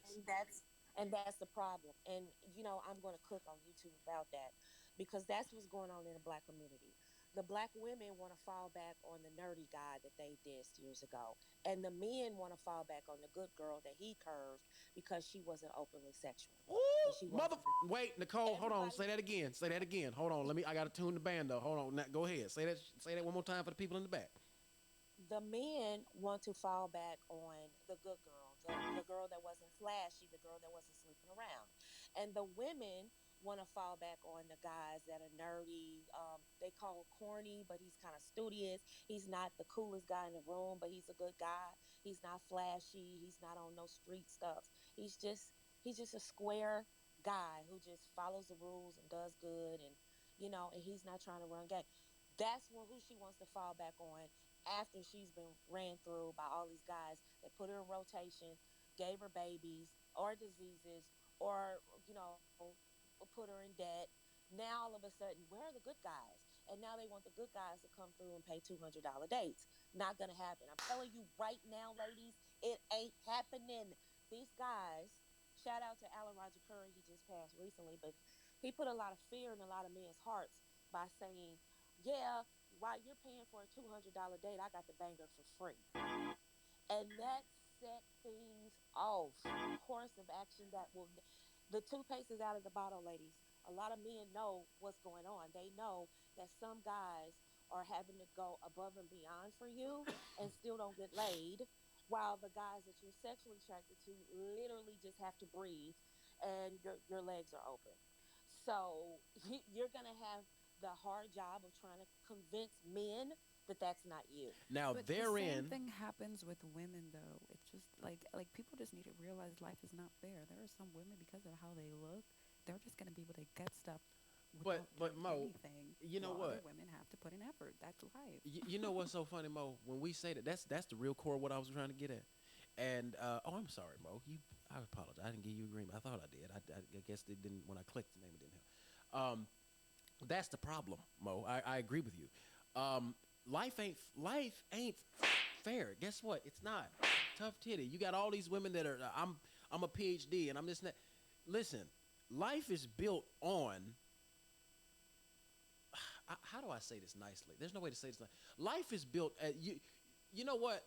And that's the problem. And I'm going to cook on YouTube about that because that's what's going on in the black community. The black women want to fall back on the nerdy guy that they dissed years ago, and the men want to fall back on the good girl that he curved because she wasn't openly sexual Ooh, and she mother! wasn't. Wait, Nicole, hold on. Everybody, Say that again. Say that again. Hold on. I got to tune the band up. Hold on. Now, go ahead. Say that. Say that one more time for the people in the back. the men want to fall back on the good girl, the girl that wasn't flashy, the girl that wasn't sleeping around. And the women want to fall back on the guys that are nerdy. They call him corny, but he's kind of studious. He's not the coolest guy in the room, but he's a good guy. He's not flashy. He's not on no street stuff. He's just a square guy who just follows the rules and does good, and and he's not trying to run game. That's who she wants to fall back on after she's been ran through by all these guys that put her in rotation, gave her babies or diseases, or put her in debt. Now all of a sudden, where are the good guys? And now they want the good guys to come through and pay $200 dates. Not gonna happen. I'm telling you right now, ladies, it ain't happening. These guys, shout out to Alan Roger Curry, he just passed recently, but he put a lot of fear in a lot of men's hearts by saying, yeah, while you're paying for a $200 date, I got the banger for free. And that set things off. Course of action that will, the toothpaste is out of the bottle, ladies. A lot of men know what's going on. They know that some guys are having to go above and beyond for you and still don't get laid, while the guys that you're sexually attracted to literally just have to breathe and your legs are open. So you're going to have the hard job of trying to convince men that that's not you. Now But the same therein, thing happens with women, though. It's just like people just need to realize life is not fair. There are some women, because of how they look, they're just gonna be able to get stuff without but doing Mo, anything. you know While other what? women have to put in effort. That's life. You know what's so funny, Mo? When we say that, that's the real core of what I was trying to get at. And oh, I'm sorry, Mo. I apologize. I didn't give you agreement. I thought I did. I guess it didn't. When I clicked the name, it didn't help. That's the problem, Mo. I agree with you. Um, life ain't fair. Guess what? It's not. Tough titty. You got all these women that are. I'm a PhD and I'm this and that. Listen, life is built on. How do I say this nicely? There's no way to say this. Life is built at you. You know what?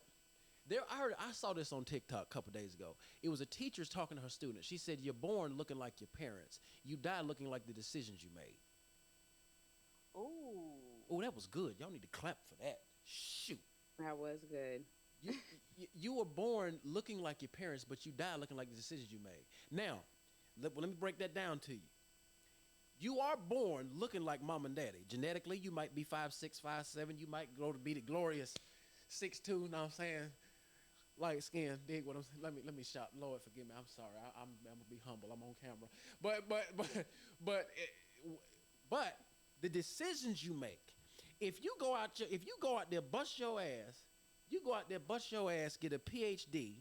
I saw this on TikTok a couple days ago. It was a teacher's talking to her students. She said, "You're born looking like your parents. You die looking like the decisions you made." Ooh. Oh, that was good. Y'all need to clap for that. Shoot. That was good. You, you were born looking like your parents, but you die looking like the decisions you made. Now, let me break that down to you. You are born looking like mom and daddy. Genetically, you might be 5'6", 5'7". You might grow to be the glorious 6'2". Know what I'm saying? Light skin. Dig what I'm saying? Let me shout. Lord, forgive me. I'm sorry. I'm gonna be humble. I'm on camera. But but the decisions you make. If you go out there bust your ass, you go out there bust your ass, get a PhD,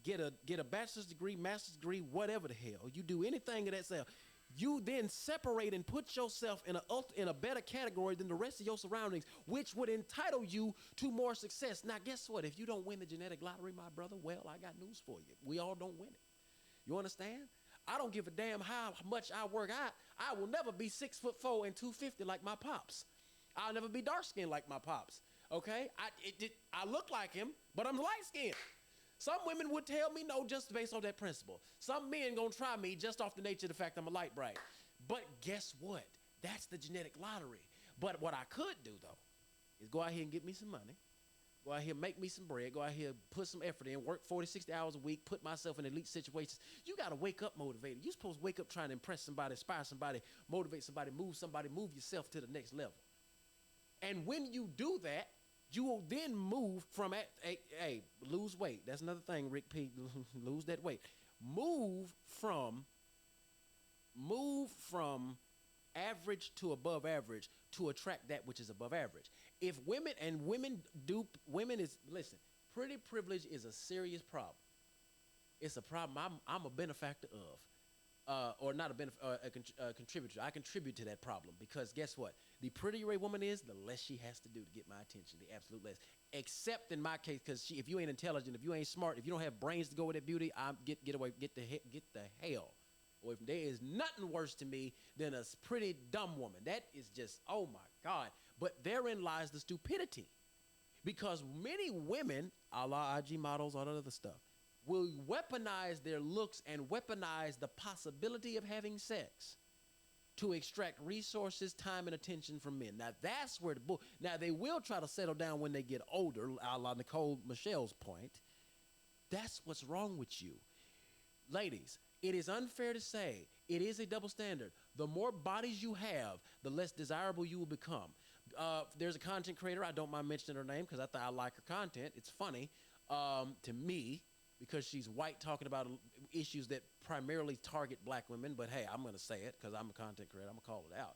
get a bachelor's degree, master's degree, whatever the hell. You do anything of that self. You then separate and put yourself in a better category than the rest of your surroundings, which would entitle you to more success. Now, guess what? If you don't win the genetic lottery, my brother, well, I got news for you. We all don't win it. You understand? I don't give a damn how much I work out. I will never be 6'4" and 250 like my pops. I'll never be dark skinned like my pops. Okay? I look like him, but I'm light skinned. Some women would tell me no just based on that principle. Some men gonna try me just off the nature of the fact I'm a light bright. But guess what? That's the genetic lottery. But what I could do though is go out here and get me some money. Go out here, make me some bread. Go out here, put some effort in, work 40, 60 hours a week, put myself in elite situations. You got to wake up motivated. You're supposed to wake up trying to impress somebody, inspire somebody, motivate somebody, move yourself to the next level. And when you do that, you will then move from, lose weight. That's another thing, Rick P. Lose that weight. Move from average to above average to attract that which is above average. If women is, listen, pretty privilege is a serious problem. It's a problem I'm a benefactor of. Or not a contributor. I contribute to that problem because guess what? The prettier a woman is, the less she has to do to get my attention. The absolute less. Except in my case, because if you ain't intelligent, if you ain't smart, if you don't have brains to go with that beauty, get the hell. Or if there is nothing worse to me than a pretty dumb woman. That is just, oh my God. But therein lies the stupidity. Because many women, a la IG models, all that other stuff, will weaponize their looks and weaponize the possibility of having sex to extract resources, time, and attention from men. Now, that's where now, they will try to settle down when they get older, a la Nicole Michelle's point. That's what's wrong with you. Ladies, it is unfair to say it is a double standard. The more bodies you have, the less desirable you will become. There's a content creator, I don't mind mentioning her name because I like her content. It's funny to me. because she's white talking about issues that primarily target black women. But hey, I'm going to say it because I'm a content creator. I'm going to call it out.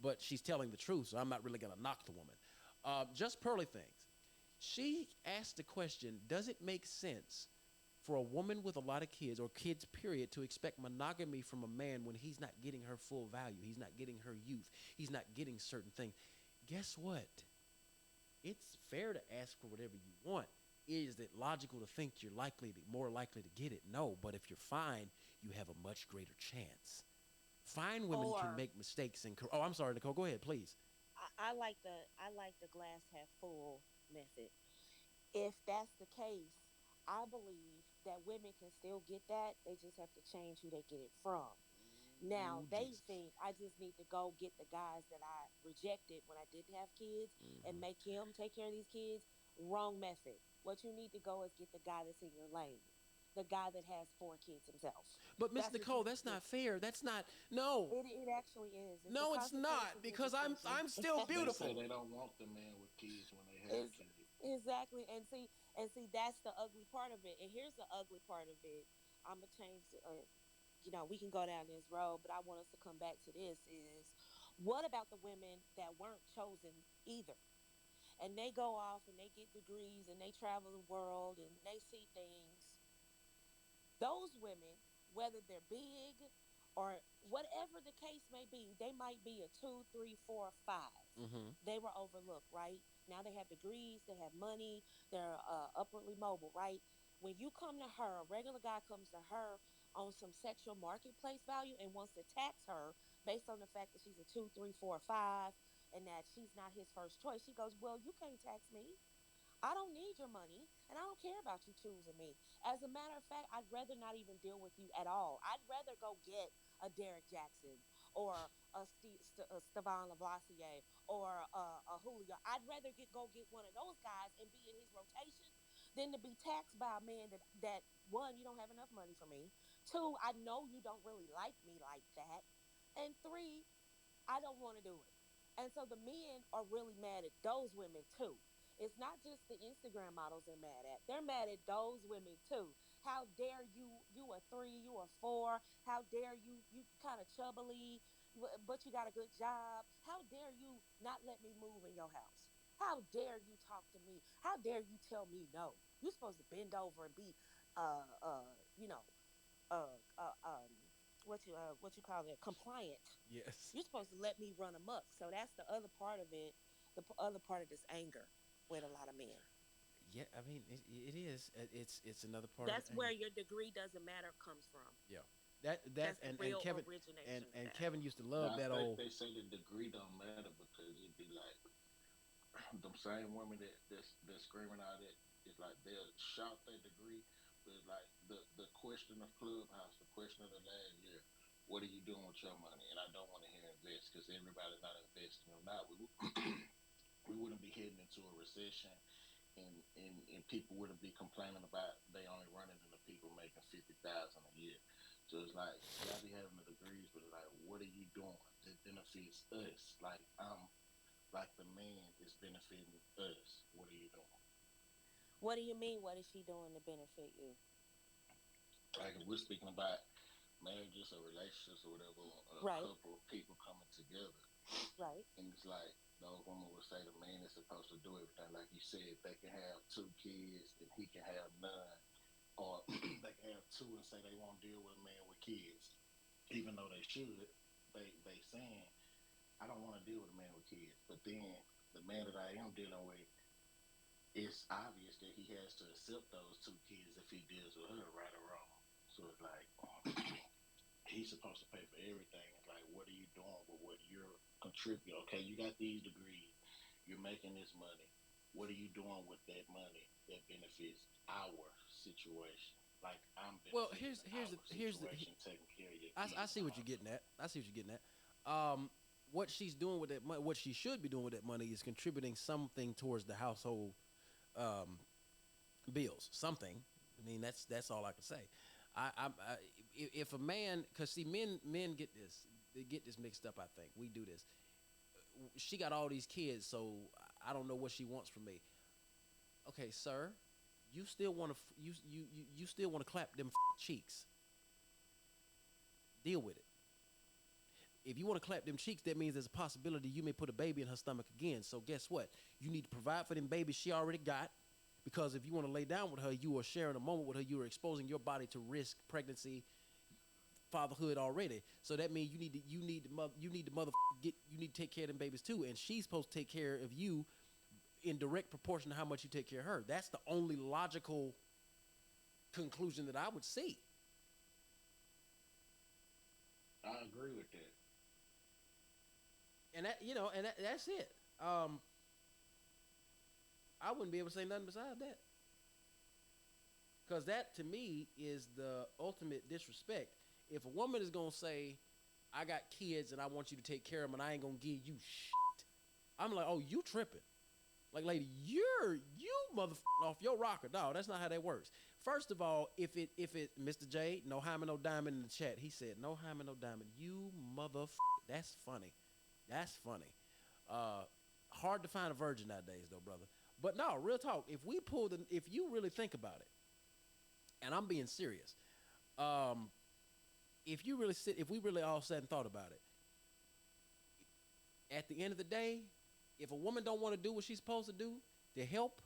But she's telling the truth, so I'm not really going to knock the woman. Just Pearly Things. She asked the question, does it make sense for a woman with a lot of kids or kids, period, to expect monogamy from a man when he's not getting her full value? He's not getting her youth. He's not getting certain things. Guess what? It's fair to ask for whatever you want. Is it logical to think you're more likely to get it? No, but if you're fine, you have a much greater chance. Fine women can make mistakes oh, I'm sorry, Nicole. Go ahead, please. I like the glass half full method. If that's the case, I believe that women can still get that. They just have to change who they get it from. Now Ooh, they Jesus. think I just need to go get the guys that I rejected when I didn't have kids and make him take care of these kids. Wrong method. What you need to go is get the guy that's in your lane, the guy that has 4 kids himself. But Miss That's what you Nicole, need that's to do. not fair. That's not no. It actually is. It's a No, it's not consequence of because I'm education. I'm still They say beautiful. they don't want the man with kids when they have Is kids. exactly, and see that's the ugly part of it. And here's the ugly part of it. I'm gonna change. We can go down this road, but I want us to come back to this. Is what about the women that weren't chosen either? And they go off and they get degrees and they travel the world and they see things. Those women, whether they're big or whatever the case may be, they might be a two, three, four, five. Mm-hmm. They were overlooked, right? Now they have degrees, they have money, they're upwardly mobile, right? When you come to her, a regular guy comes to her on some sexual marketplace value and wants to tax her based on the fact that she's a two, three, four, five, and that she's not his first choice. She goes, well, you can't tax me. I don't need your money, and I don't care about you choosing me. As a matter of fact, I'd rather not even deal with you at all. I'd rather go get a Derek Jackson or a Stevan Lavoisier or a Julio. I'd rather go get one of those guys and be in his rotation than to be taxed by a man that one, you don't have enough money for me. Two, I know you don't really like me like that. And three, I don't want to do it. And so the men are really mad at those women too. It's not just the Instagram models they're mad at. They're mad at those women too. How dare you a three, you a four. How dare you kind of chubbly, but you got a good job. How dare you not let me move in your house? How dare you talk to me? How dare you tell me no? You're supposed to bend over and be, uh, uh, you know, uh, uh, um, what you call it, compliant. Yes. You're supposed to let me run amok. So that's the other part of it. Other part of this anger with a lot of men. Yeah, I mean it is. It's another part of That's the where anger. your degree doesn't matter comes from. Yeah. That That's the and real Kevin origination of and that. Kevin used to Now, love I that think old. they say the degree don't matter because it'd be like them same women that screaming out it. It's like they'll shout their degree, but it's like the question of clubhouse, the question of the last year. What are you doing with your money? And I don't want to hear invest because everybody's not investing or not. We wouldn't be heading into a recession, and people wouldn't be complaining about they only running into people making 50,000 a year. So it's like y'all be having the degrees, but it's like, what are you doing that benefits us? Like the man is benefiting us. What are you doing? What do you mean? What is she doing to benefit you? Like if we're speaking about marriages or relationships or whatever, a Right, couple of people coming together, right. and it's like those women would say the man is supposed to do everything. Like you said, they can have 2 kids and he can have none, or they can have two and say they won't deal with a man with kids, even though they should. They saying I don't want to deal with a man with kids, but then the man that I am dealing with, it's obvious that he has to accept those 2 kids if he deals with her, right or wrong. So it's like he's supposed to pay for everything. It's like, what are you doing with what you're contributing? Okay, you got these degrees, you're making this money. What are you doing with that money that benefits our situation? Like I'm Well, benefiting our here's the situation, taking care of your I kids see and what you're all. getting at. I see what you're getting at. What she's doing with that money, what she should be doing with that money is contributing something towards the household um, bills. Something. I mean, that's all I can say. If a man, because see, men get this, they get this mixed up. I think we do this. She got all these kids, so I don't know what she wants from me. Okay, sir, you still want to you still want to clap them cheeks. Deal with it. If you want to clap them cheeks, that means there's a possibility you may put a baby in her stomach again. So guess what? You need to provide for them babies she already got. Because if you want to lay down with her, you are sharing a moment with her. You are exposing your body to risk, pregnancy, fatherhood already. So that means you need to take care of them babies too. And she's supposed to take care of you in direct proportion to how much you take care of her. That's the only logical conclusion that I would see. I agree with that. And that's it. I wouldn't be able to say nothing besides that. Because that to me is the ultimate disrespect. If a woman is gonna say, "I got kids and I want you to take care of them and I ain't gonna give you shit," I'm like, "Oh, you tripping? Like, lady, you motherfucking off your rocker, dog. That's not how that works." First of all, if it Mr. J, no hymen, no diamond in the chat. He said, "No hymen, no diamond." You motherfucker. That's funny. That's funny. Hard to find a virgin nowadays, though, brother. But no, real talk. If you really think about it, and I'm being serious, if we really all sat and thought about it, at the end of the day, if a woman don't want to do what she's supposed to do to help,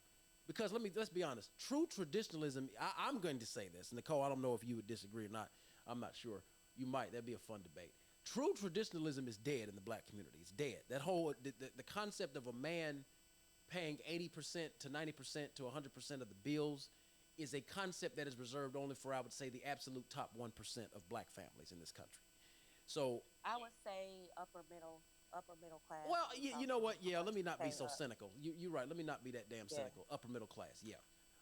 because let's be honest, true traditionalism. I'm going to say this, Nicole. I don't know if you would disagree or not. I'm not sure. You might. That'd be a fun debate. True traditionalism is dead in the black community. It's dead. That whole the concept of a man paying 80% to 90% to 100% of the bills is a concept that is reserved only for, I would say, the absolute top 1% of black families in this country. So I would say upper middle class. well, you know what? Yeah, let me not be so Pay up. cynical. You're right. Let me not be that damn Yeah. cynical. Upper middle class. Yeah.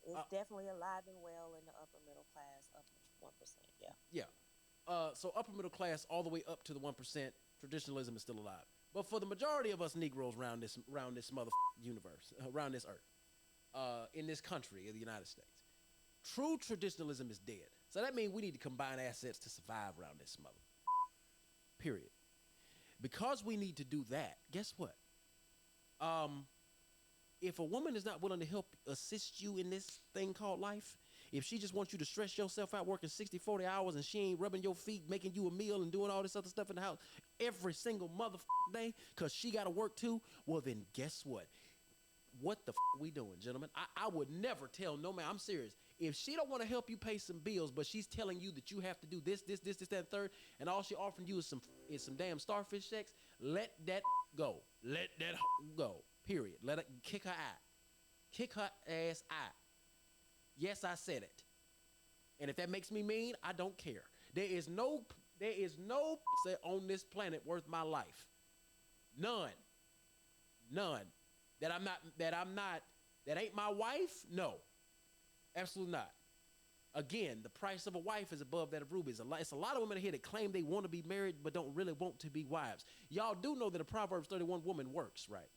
It's Uh, definitely alive and well in the upper middle class, upper 1%. Yeah. yeah. So upper middle class all the way up to the 1%, traditionalism is still alive. But for the majority of us Negroes around this mother universe, around this earth, in this country, of the United States, true traditionalism is dead. So that means we need to combine assets to survive around this mother. Period. Because we need to do that, guess what? If a woman is not willing to help assist you in this thing called life, if she just wants you to stress yourself out working 60, 40 hours and she ain't rubbing your feet, making you a meal and doing all this other stuff in the house every single motherfucking day because she got to work too, well, then guess what? What the we doing, gentlemen? I would never tell no man. I'm serious. If she don't want to help you pay some bills, but she's telling you that you have to do this, that, and third, and all she offering you is some damn starfish sex, let that go. Let that go. Period. Let her kick her out. Kick her ass out. Yes, I said it. And if that makes me mean, I don't care. There is no on this planet worth my life. None. That ain't my wife? No. Absolutely not. Again, the price of a wife is above that of rubies. It's a lot of women here that claim they want to be married but don't really want to be wives. Y'all do know that a Proverbs 31 woman works, right?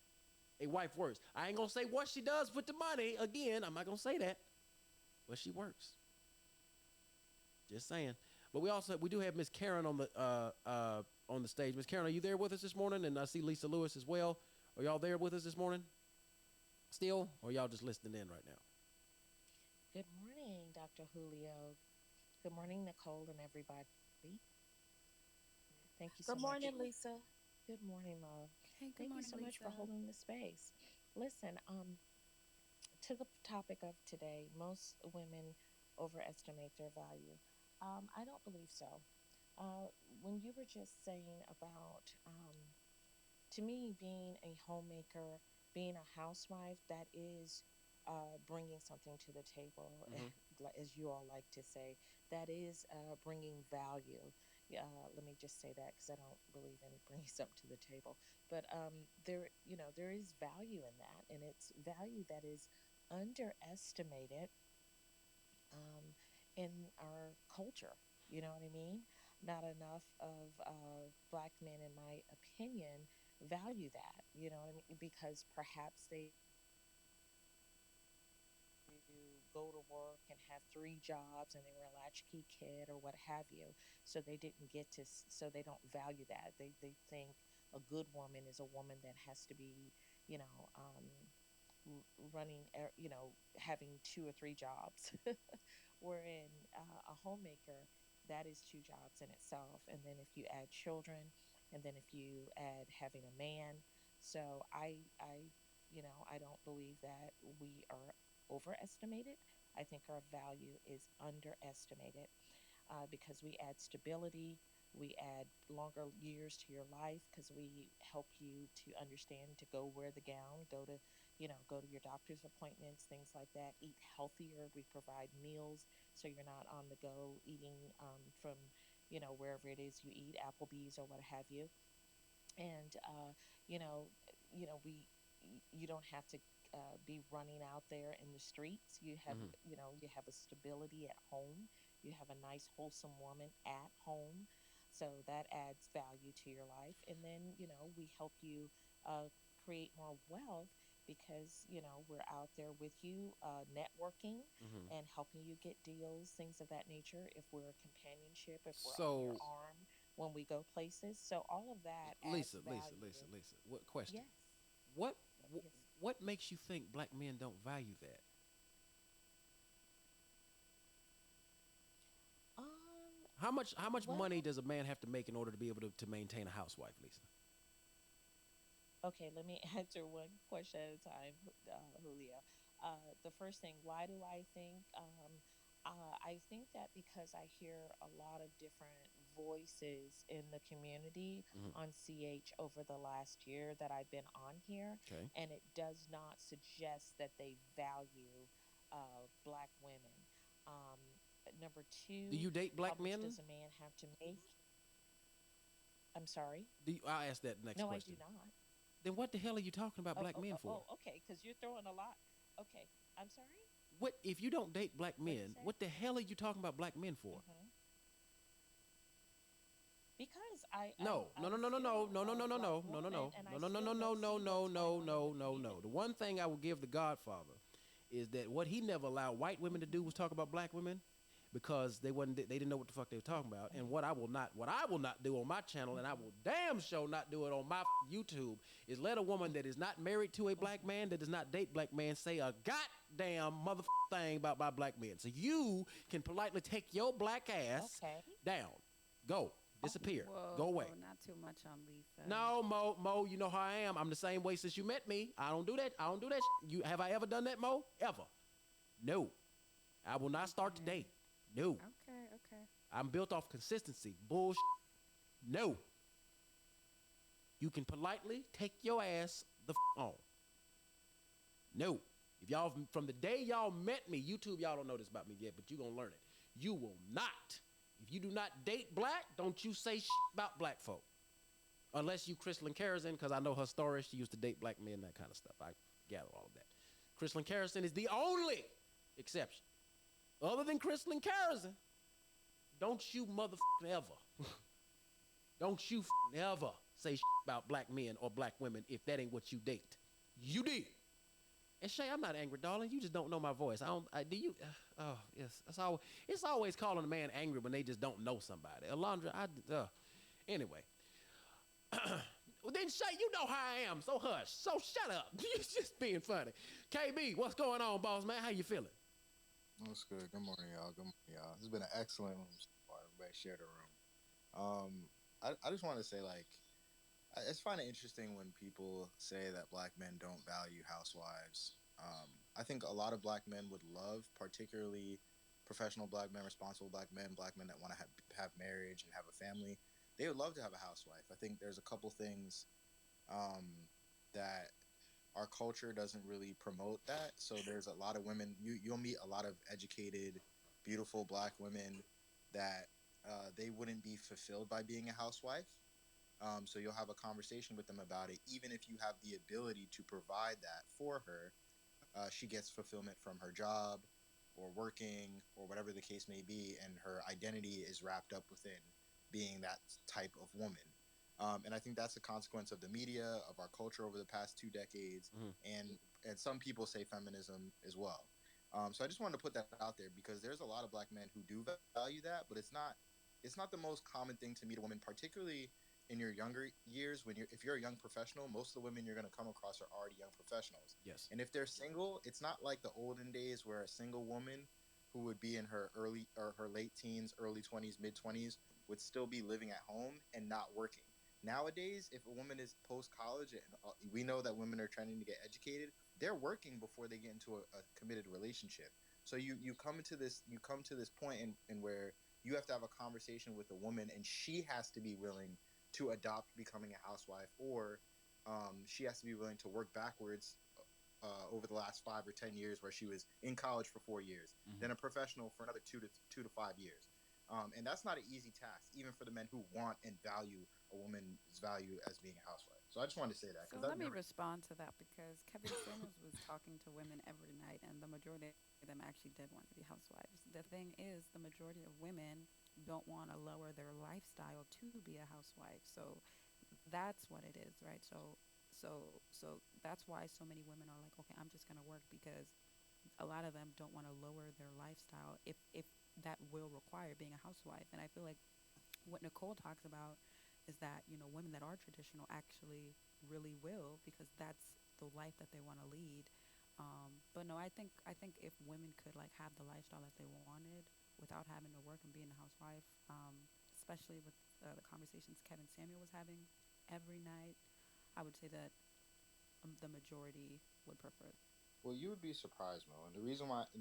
A wife works. I ain't going to say what she does with the money. Again, I'm not going to say that. But she works. Just saying. But we do have Miss Karen on the stage. Miss Karen, are you there with us this morning? And I see Lisa Lewis as well. Are y'all there with us this morning? Still? Or y'all just listening in right now? Good morning, Dr. Julio. Good morning, Nicole and everybody. Thank you so Good much. morning, Lisa. Good morning, love. Hey, good Thank you morning, so much for Lisa. holding the space. Listen, to the topic of today, most women overestimate their value. I don't believe so. When you were just saying about, to me, being a homemaker, being a housewife, that is bringing something to the table, as you all like to say. That is bringing value. Let me just say that because I don't believe in bringing something to the table. But there is value in that, and it's value that is underestimated in our culture. You know what I mean? Not enough of black men, in my opinion, value that. You know what I mean? Because perhaps they go to work and have 3 jobs and they were a latchkey kid or what have you, so they didn't get to so they don't value that. They think a good woman is a woman that has to be, you know, running, having two or three jobs. Wherein a homemaker, that is two jobs in itself. And then if you add children, and then if you add having a man, so I don't believe that we are overestimated. I think our value is underestimated, because we add stability, we add longer years to your life because we help you to understand to go wear the gown, go to your doctor's appointments, things like that. Eat healthier. We provide meals so you're not on the go eating from wherever it is you eat, Applebee's or what have you. And you know, we you don't have to be running out there in the streets. You have Hmm. you have a stability at home. You have a nice wholesome woman at home, so that adds value to your life. And then we help you create more wealth because we're out there with you, networking Hmm. and helping you get deals, things of that nature. If we're a companionship, if we're on your So, arm when we go places, so all of that adds value. Lisa, what question? Yes. What Yes. what makes you think black men don't value that? How much money Well, does a man have to make in order to be able to maintain a housewife, Lisa? okay, let me answer one question at a time, Julio. The first thing, why do I think? I think that because I hear a lot of different voices in the community Hmm. on CH over the last year that I've been on here, Okay. and it does not suggest that they value black women. Um, Number Do two, you date how black much men? does a man have to make? I'm sorry. I'll ask that next No, I do question. not. Then what the hell are you talking about Oh, black oh, men oh, for? oh, okay, because you're throwing a lot. Okay, I'm sorry. What if you don't date black What'd you men? say? What the hell are you talking about black men for? Hmm. Because I No, no, I'm no, no, no, no, still no, no, a no, no, black no, no, no, woman, no, and I no, no, no, still no, don't no, no, see no, what's going no, on in the no, no, no. The community. one thing I will give the Godfather is that what he never allowed white women to do was Hmm. talk about black women because they didn't know what the fuck they were talking about. And Hmm. what I will not do on my channel, and I will Hmm. damn sure not do it on my YouTube, is let a woman that is not married to a black Hmm. man, that does not date black man, say a goddamn mother thing about my black men. So you can politely take your black ass Okay. down, go, Oh, disappear, go away. Whoa, not too much on Lisa. No, Mo, you know how I am. I'm the same way since you met me. I don't do that. I don't do that. You have I ever done that, Mo? Ever? No. I will not start Okay. today. No. Okay, okay. I'm built off consistency. Bullshit. No. You can politely take your ass the on. No. If y'all from the day y'all met me, YouTube y'all don't know this about me yet, but you gonna learn it. You will not. If you do not date black, don't you say about black folk. Unless you Crystalline Carrison, because I know her story. She used to date black men, that kind of stuff. I gather all of that. Crystalline Carrison is the only exception. Other than Crystalline Carrison, don't you motherfucking ever, don't you ever say about black men or black women if that ain't what you date. You did. And Shay, I'm not angry, darling. You just don't know my voice. I don't. Do you? Oh, yes. It's always calling a man angry when they just don't know somebody. Alondra, anyway. Well, then Shay, you know how I am. So hush. So shut up. You just being funny. KB, what's going on, boss man? How you feeling? What's good? Good morning, y'all. Good morning, y'all. It's been an excellent room so far. Everybody share the room. I just want to say, like, I just find it interesting when people say that black men don't value housewives. I think a lot of black men would love, particularly professional black men, responsible black men that want to have marriage and have a family. They would love to have a housewife. I think there's a couple things um, that our culture doesn't really promote that. So there's a lot of women. You'll meet a lot of educated, beautiful black women that they wouldn't be fulfilled by being a housewife. So you'll have a conversation with them about it, even if you have the ability to provide that for her. She gets fulfillment from her job or working or whatever the case may be, and her identity is wrapped up within being that type of woman. And I think that's a consequence of the media, of our culture over the past 2 decades, Mm-hmm. and some people say feminism as well. So I just wanted to put that out there because there's a lot of black men who do value that, but it's not the most common thing to meet a woman, particularly in your younger years, when if you're a young professional, most of the women you're going to come across are already young professionals. Yes. And if they're single, it's not like the olden days where a single woman who would be in her early or her late teens, early 20s, mid 20s would still be living at home and not working. Nowadays, if a woman is post college, and we know that women are trying to get educated, they're working before they get into a committed relationship. So you come to this point in where you have to have a conversation with a woman, and she has to be willing to adopt becoming a housewife, or she has to be willing to work backwards over the last 5 or 10 years, where she was in college for 4 years, Mm-hmm. then a professional for another 2 to 5 years. And that's not an easy task, even for the men who want and value a woman's value as being a housewife. So I just wanted to say that So because let I've me never. respond to that because Kevin Samuels was talking to women every night, and the majority of them actually did want to be housewives. The thing is, the majority of women don't want to lower their lifestyle to be a housewife. So that's what it is, right? So that's why so many women are like, okay, I'm just gonna work because a lot of them don't want to lower their lifestyle if that will require being a housewife. And I feel like what Nicole talks about is that women that are traditional actually really will because that's the life that they want to lead. But no, I think if women could like have the lifestyle that they wanted without having to work and being a housewife, especially with the conversations Kevin Samuel was having every night, I would say that the majority would prefer it. Well, you would be surprised, Mo. And the reason why, and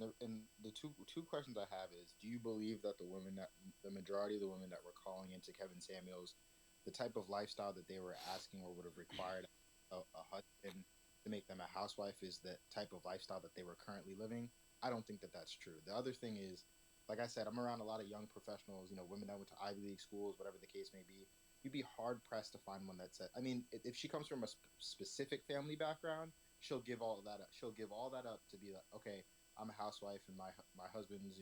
the two questions I have is: do you believe that the majority of the women that were calling into Kevin Samuels, the type of lifestyle that they were asking or would have required a husband to make them a housewife is the type of lifestyle that they were currently living? I don't think that that's true. The other thing is, like I said, I'm around a lot of young professionals, women that went to Ivy League schools, whatever the case may be. You'd be hard pressed to find one that said, I mean, if she comes from a specific family background, she'll give all of that up. She'll give all that up to be like, okay, I'm a housewife and my husband's,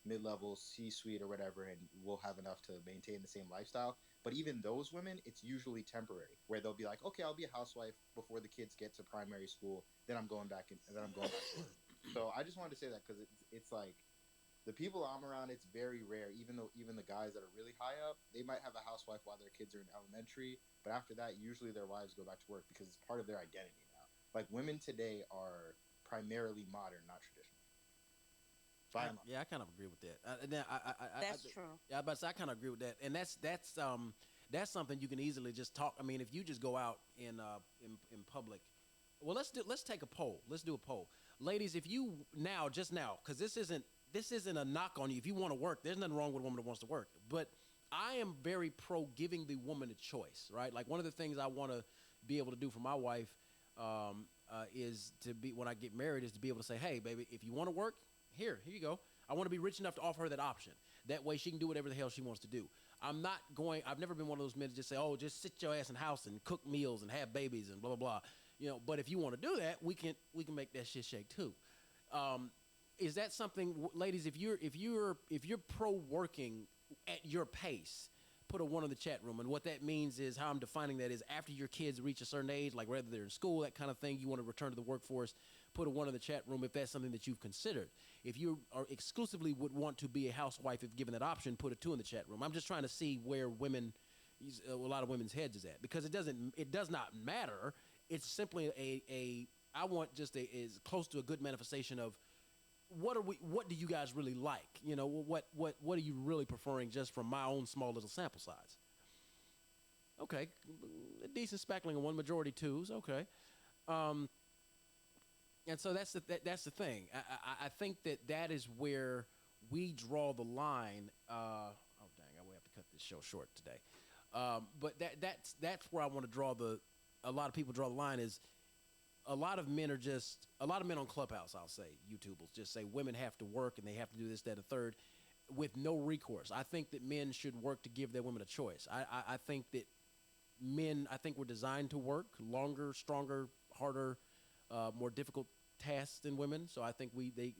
mid level, C suite or whatever, and we'll have enough to maintain the same lifestyle. But even those women, it's usually temporary, where they'll be like, okay, I'll be a housewife before the kids get to primary school, then I'm going back and then I'm going back to work. So I just wanted to say that because it's like the people I'm around, it's very rare. Even the guys that are really high up, they might have a housewife while their kids are in elementary, but after that, usually their wives go back to work because it's part of their identity now. Like women today are primarily modern, not traditional. Yeah, I kind of agree with that. Now, That's true. yeah, but I kind of agree with that, and that's something you can easily just talk. I mean, if you just go out in public, well, let's take a poll. Let's do a poll, ladies. If you just now, because this isn't a knock on you. If you want to work, there's nothing wrong with a woman that wants to work, but I am very pro giving the woman a choice, right? Like one of the things I want to be able to do for my wife is to be when I get married is to be able to say, hey, baby, if you want to work, here you go. I want to be rich enough to offer her that option. That way she can do whatever the hell she wants to do. I've never been one of those men to just say, oh, just sit your ass in the house and cook meals and have babies and blah, blah, blah. But if you want to do that, we can make that shit shake too. Is that something, ladies, if you're pro working at your pace, put a one in the chat room. And what that means is how I'm defining that is after your kids reach a certain age, like whether they're in school, that kind of thing, you want to return to the workforce, put a one in the chat room if that's something that you've considered. If you are exclusively would want to be a housewife if given that option, put a two in the chat room. I'm just trying to see where a lot of women's heads is at, because it does not matter. It's simply I want just as close to a good manifestation of what do you guys really like? What are you really preferring just from my own small little sample size? Okay, a decent spackling of one, majority twos. Okay, and so that's the thing. I think that is where we draw the line. Oh dang, I will have to cut this show short today. But that's where I want to draw a lot of people draw the line is a lot of men on Clubhouse, I'll say, YouTubers, just say women have to work and they have to do this, that, and third, with no recourse. I think that men should work to give their women a choice. I think that we're designed to work longer, stronger, harder, more difficult tasks than women. So I think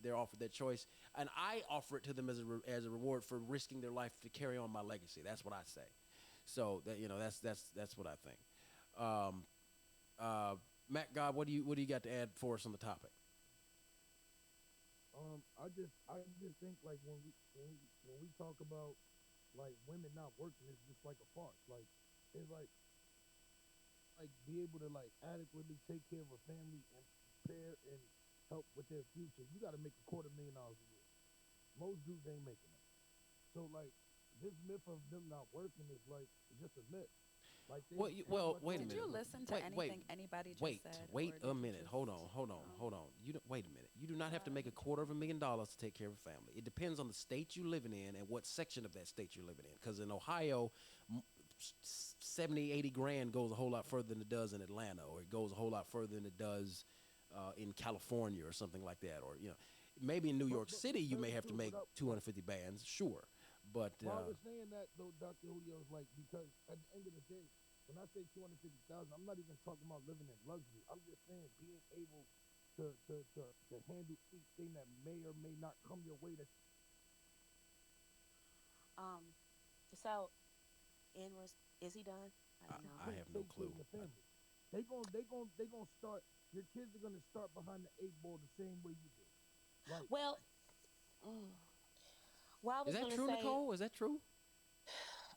they're offered that choice, and I offer it to them as a reward for risking their life to carry on my legacy. That's what I say. So that's what I think. Matt God, what do you got to add for us on the topic? I just think like when we talk about like women not working, it's just like a farce. Like is like be able to like adequately take care of a family and prepare and help with their future. You got to make $250,000 a year. Most dudes ain't making that. So like this myth of them not working is like just a myth. Like they pretty much Wait a Did minute. you always listen to Wait, wait, anything anybody just wait, said, wait or a did you minute. just Hold on. You don't wait a minute. You do not have to make a what? $250,000 to take care of a family. It depends on the state you're living in and what section of that state you're living in. Because in Ohio, 70, 80 grand goes a whole lot further than it does in Atlanta, or it goes a whole lot further than it does in California or something like that. Or maybe in New York City you may very have to true. make 250 bands, sure, but Well, I was saying that though, Dr. Julio, is like because at the end of the day, when I say 250,000, I'm not even talking about living in luxury. I'm just saying being able to handle anything that may or may not come your way. That Um, so is he done? I I, didn't know. I can't have no take care clue. of your family. They gonna start. Your kids are gonna start behind the eight ball the same way you did. Like Well, mm, well, I Is was that gonna true, say, Nicole? Is that true?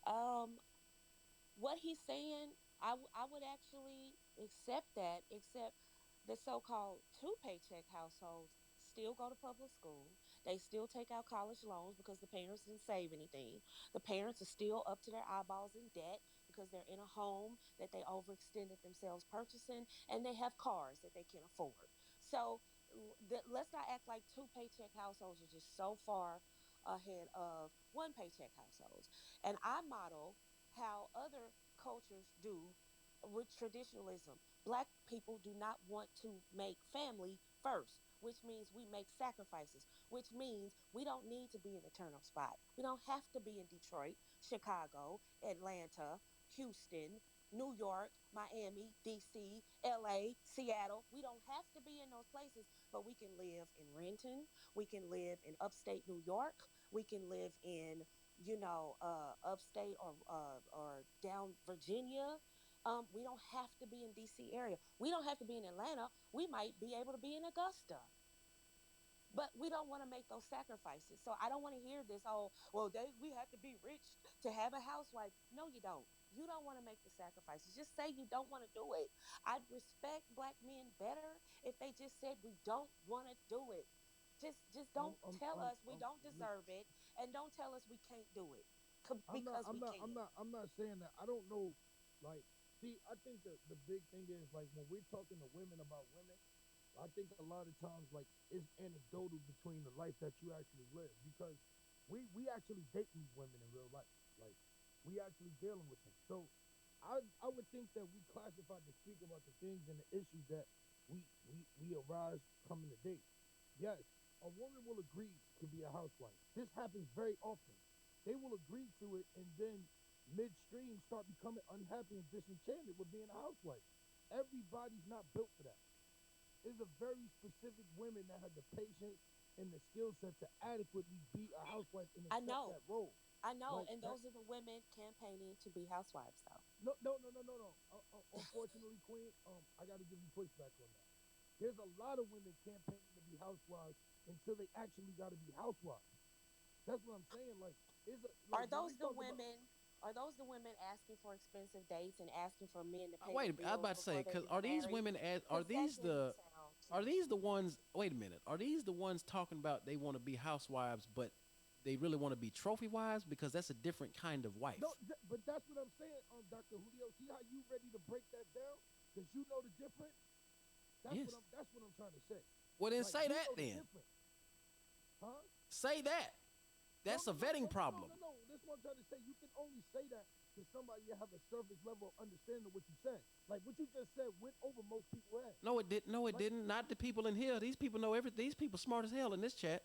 um, what he's saying, I would actually accept that, except the so-called two paycheck households still go to public school. They still take out college loans because the parents didn't save anything. The parents are still up to their eyeballs in debt because they're in a home that they overextended themselves purchasing, and they have cars that they can afford. So let's not act like two paycheck households are just so far ahead of one paycheck households. And I model how other cultures do with traditionalism. Black people do not want to make family first, which means we make sacrifices, which means we don't need to be in the turnout spot. We don't have to be in Detroit, Chicago, Atlanta, Houston, New York, Miami, DC, LA, Seattle. We don't have to be in those places, but we can live in Renton. We can live in upstate New York. We can live in upstate or down Virginia. We don't have to be in DC area. We don't have to be in Atlanta. We might be able to be in Augusta, but we don't want to make those sacrifices. So I don't want to hear this. Oh, well, we have to be rich to have a housewife. No, you don't. You don't want to make the sacrifices. Just say you don't want to do it. I'd respect black men better if they just said we don't want to do it. Just don't tell us we don't deserve it, and don't tell us we can't do it I'm not, because I'm we not, can. I'm not saying that. I don't know. Like, see, I think the big thing is like when we're talking to women about women, I think a lot of times like it's anecdotal between the life that you actually live because we actually date these women in real life. Like we actually dealing with them. So I would think that we classify to speak about the things and the issues that we arise coming to date. Yes, a woman will agree to be a housewife. This happens very often. They will agree to it and then midstream start becoming unhappy and disenchanted with being a housewife. Everybody's not built for that. There's a very specific women that have the patience and the skill set to adequately be a housewife and I accept know, that role. I know, Like and that. those are the women campaigning to be housewives, though. No. Unfortunately, Queen, I got to give you pushback on that. There's a lot of women campaigning to be housewives until they actually got to be housewives. That's what I'm saying. Like, Are like when we those the talk about women? Are those the women asking for expensive dates and asking for men to pay Wait, their I was bills about to say, before they because get married? are Because that these doesn't the sound are too. these the ones? Wait a minute, are these the ones talking about they want to be housewives, but they really want to be trophy wives because that's a different kind of wife. no, but that's what I'm saying, Dr. Julio. See how you ready to break that down? Because you know the difference. Yes. That's what I'm trying to say. Well, then Like say you that know the then. difference, huh? Say that. That's a vetting problem. No. That's what I'm trying to say. You can only say that to somebody that have a surface level of understanding of what you said. Like what you just said went over most people's head. No, it didn't. No, it Like, didn't. Not the people in here. These people know everything. These people smart as hell in this chat.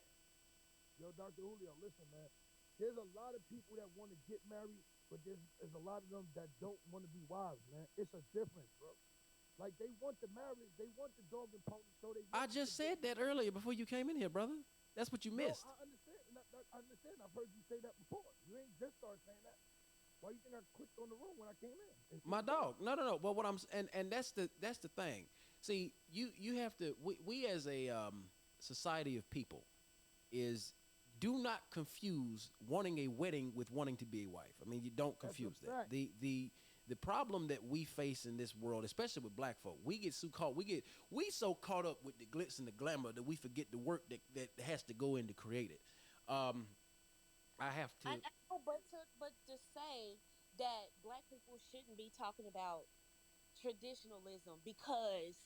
yo, Dr. Julio, listen, man. There's a lot of people that want to get married, but there's a lot of them that don't want to be wives, man. It's a difference, bro. Like they want the marriage, they want the dog and pony show. They I want the just said baby. that earlier before you came in here, brother. That's what you No, missed. I understand. I understand. I've heard you say that before. You ain't just started saying that. Why you think I clicked on the room when I came in? My dog. No. But what and that's the thing. See, you have to. We as a society of people is do not confuse wanting a wedding with wanting to be a wife. I mean, you don't That's a confuse that. fact. The problem that we face in this world, especially with black folk, we so caught up with the glitz and the glamour that we forget the work that has to go in to create it. Um, I have to. I know, but to say that black people shouldn't be talking about traditionalism because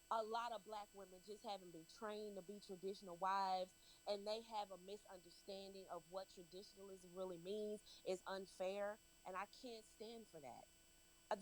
a lot of black women just haven't been trained to be traditional wives and they have a misunderstanding of what traditionalism really means is unfair, and I can't stand for that.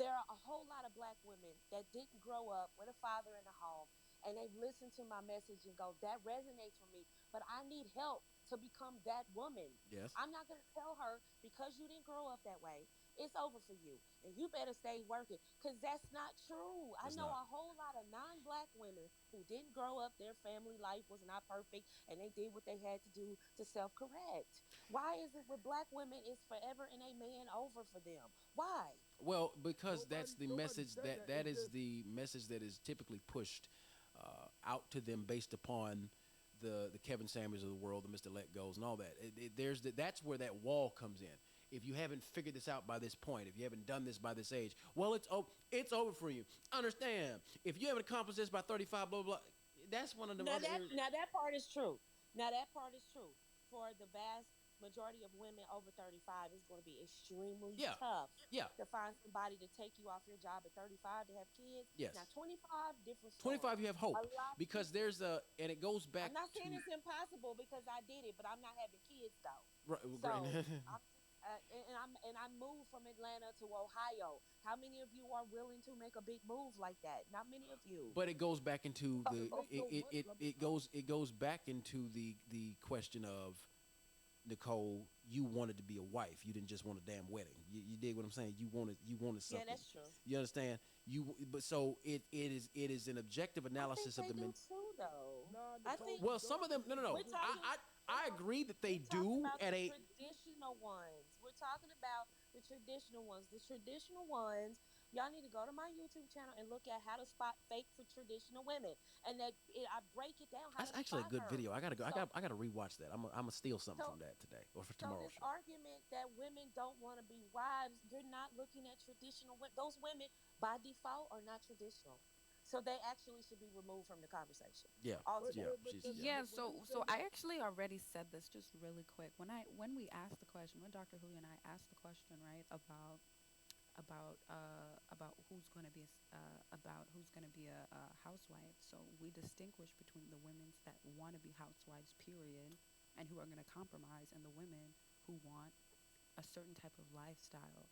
There are a whole lot of black women that didn't grow up with a father in the home, and they've listened to my message and go, that resonates with me, but I need help to become that woman. Yes, I'm not going to tell her because you didn't grow up that way, it's over for you and you better stay working, because that's not true. I it's know not. a whole lot of non-black women who didn't grow up, their family life was not perfect, and they did what they had to do to self-correct. Why is it with black women it's forever and a man over for them? Why? Well, because that's Nobody, the nobody message said that that. that It's is just the message that is typically pushed out to them based upon the Kevin Samuels of the world, the Mr. Let Goes, and all that. That's where that wall comes in. If you haven't figured this out by this point, if you haven't done this by this age, well, it's over for you. Understand? If you haven't accomplished this by 35, blah blah blah. That's one of the Now other that areas. now that part is true. Now that part is true. For the vast majority of women over 35, it's going to be extremely Yeah, tough yeah, to find somebody to take you off your job at 35 to have kids. yes. Now 25, different story. 25, you have A hope lot of because people. and it goes back I'm not saying to it's impossible because I did it, but I'm not having kids though. right, great. So I'm and I moved from Atlanta to Ohio. How many of you are willing to make a big move like that? Not many of you. But it goes back into to the make no money. Let me it goes back into the question of Nicole, you wanted to be a wife. You didn't just want a damn wedding. You dig what I'm saying? You wanted Yeah, something. that's true. You understand? But so it is an objective I think analysis of they the do men. too, though. Nah, I Nicole, think Well, some of them, no, no, this no. we're is talking. Hold I on. agree that they We're talking do about at the a traditional ones. We're talking about the traditional ones. The traditional ones. Y'all need to go to my YouTube channel and look at how to spot fake for traditional women, and I break it down how That's to actually a spot good her. video. I gotta go. So I gotta rewatch that. I'm gonna steal something so from that today or for so tomorrow's this show. argument that women don't want to be wives, you're not looking at traditional women. Those women by default are not traditional. So they actually should be removed from the conversation Yeah, yeah. altogether. She's yeah. Yeah, when they so say I that. actually already said this just really quick. When we asked the question, when Dr. Julio and I asked the question, right, about who's going to be a housewife. So we distinguish between the women that want to be housewives, period, and who are going to compromise, and the women who want a certain type of lifestyle.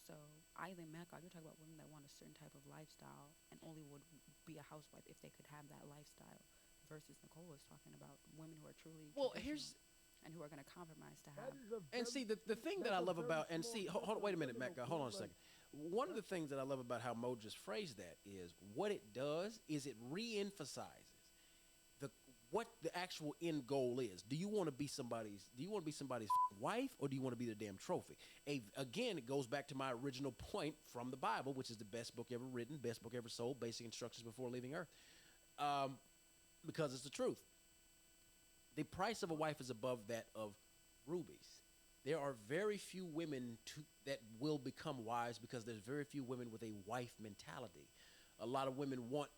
So Eileen Mecca, you're talking about women that want a certain type of lifestyle and only would be a housewife if they could have that lifestyle. Versus Nicole is talking about women who are truly Well, traditional here's and who are going to compromise to That have. is a and very see the thing that that's I a love very about and small see sector wait a of minute, women, Matt. Hold on a okay? Like second. One of the that's things that I love about how Mo just phrased that is what it does is it re-emphasizes the what the actual end goal is. Do you want to be somebody's wife or do you want to be the damn trophy? Again, it goes back to my original point from the Bible, which is the best book ever written, best book ever sold, basic instructions before leaving earth. Um, because it's the truth. The price of a wife is above that of rubies. There are very few women that will become wives because there's very few women with a wife mentality. A lot of women want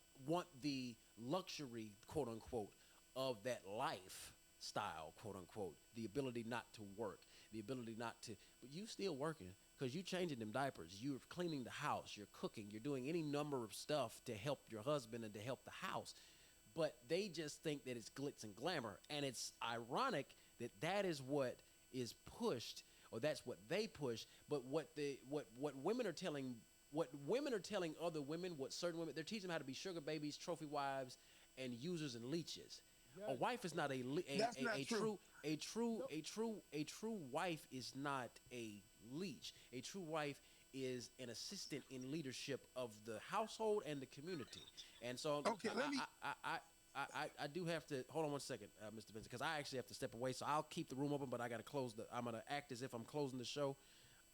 the luxury, quote unquote, of that lifestyle, quote unquote, the ability not to work, the ability not to, but you still working because you changing them diapers, you're cleaning the house, you're cooking, you're doing any number of stuff to help your husband and to help the house, but they just think that it's glitz and glamour, and it's ironic that that is what is pushed, or that's what they push. But what women are telling other women, what certain women they're teaching them how to be sugar babies, trophy wives, and users and leeches. A yes, wife is not That's not a true. true no, a true wife is not a leech. A true wife is an assistant in leadership of the household and the community. And so Okay, let me. I do have to hold on one second, Mr. Vincent, because I actually have to step away. So I'll keep the room open, but I got to close the. I'm gonna act as if I'm closing the show.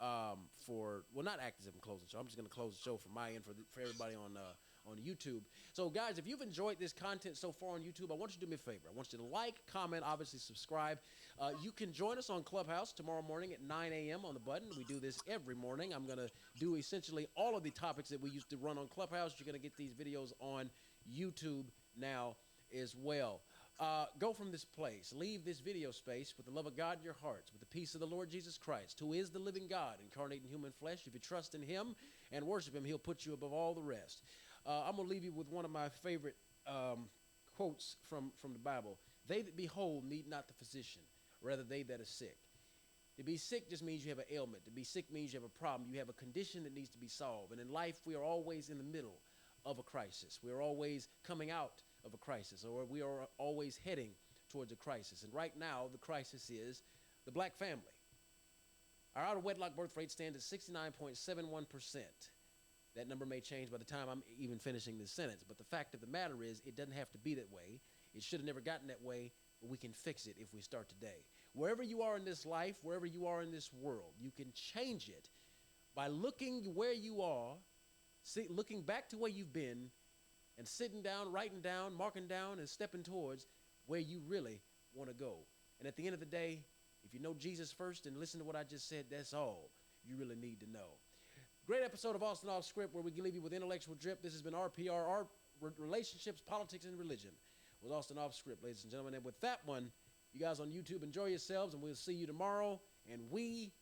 Not act as if I'm closing the show. I'm just gonna close the show from my end for everybody on YouTube. So, guys, if you've enjoyed this content so far on YouTube, I want you to do me a favor. I want you to like, comment, obviously subscribe. You can join us on Clubhouse tomorrow morning at 9 a.m. on the button. We do this every morning. I'm going to do essentially all of the topics that we used to run on Clubhouse. You're going to get these videos on YouTube now as well. Go from this place. Leave this video space with the love of God in your hearts, with the peace of the Lord Jesus Christ, who is the living God incarnate in human flesh. If you trust in him and worship him, he'll put you above all the rest. I'm going to leave you with one of my favorite quotes from the Bible. They that be whole need not the physician, rather they that are sick. To be sick just means you have an ailment. To be sick means you have a problem. You have a condition that needs to be solved. And in life, we are always in the middle of a crisis. We are always coming out of a crisis, or we are always heading towards a crisis. And right now, the crisis is the black family. Our out-of-wedlock birth rate stands at 69.71%. That number may change by the time I'm even finishing this sentence, but the fact of the matter is it doesn't have to be that way. It should have never gotten that way, but we can fix it if we start today. Wherever you are in this life, wherever you are in this world, you can change it by looking where you are, looking back to where you've been, and sitting down, writing down, marking down, and stepping towards where you really want to go. And at the end of the day, if you know Jesus first and listen to what I just said, that's all you really need to know. Great episode of Austin Off Script, where we can leave you with intellectual drip. This has been RPR, Art, Relationships, Politics, and Religion with Austin Off Script, ladies and gentlemen. And with that one, you guys on YouTube, enjoy yourselves, and we'll see you tomorrow. And we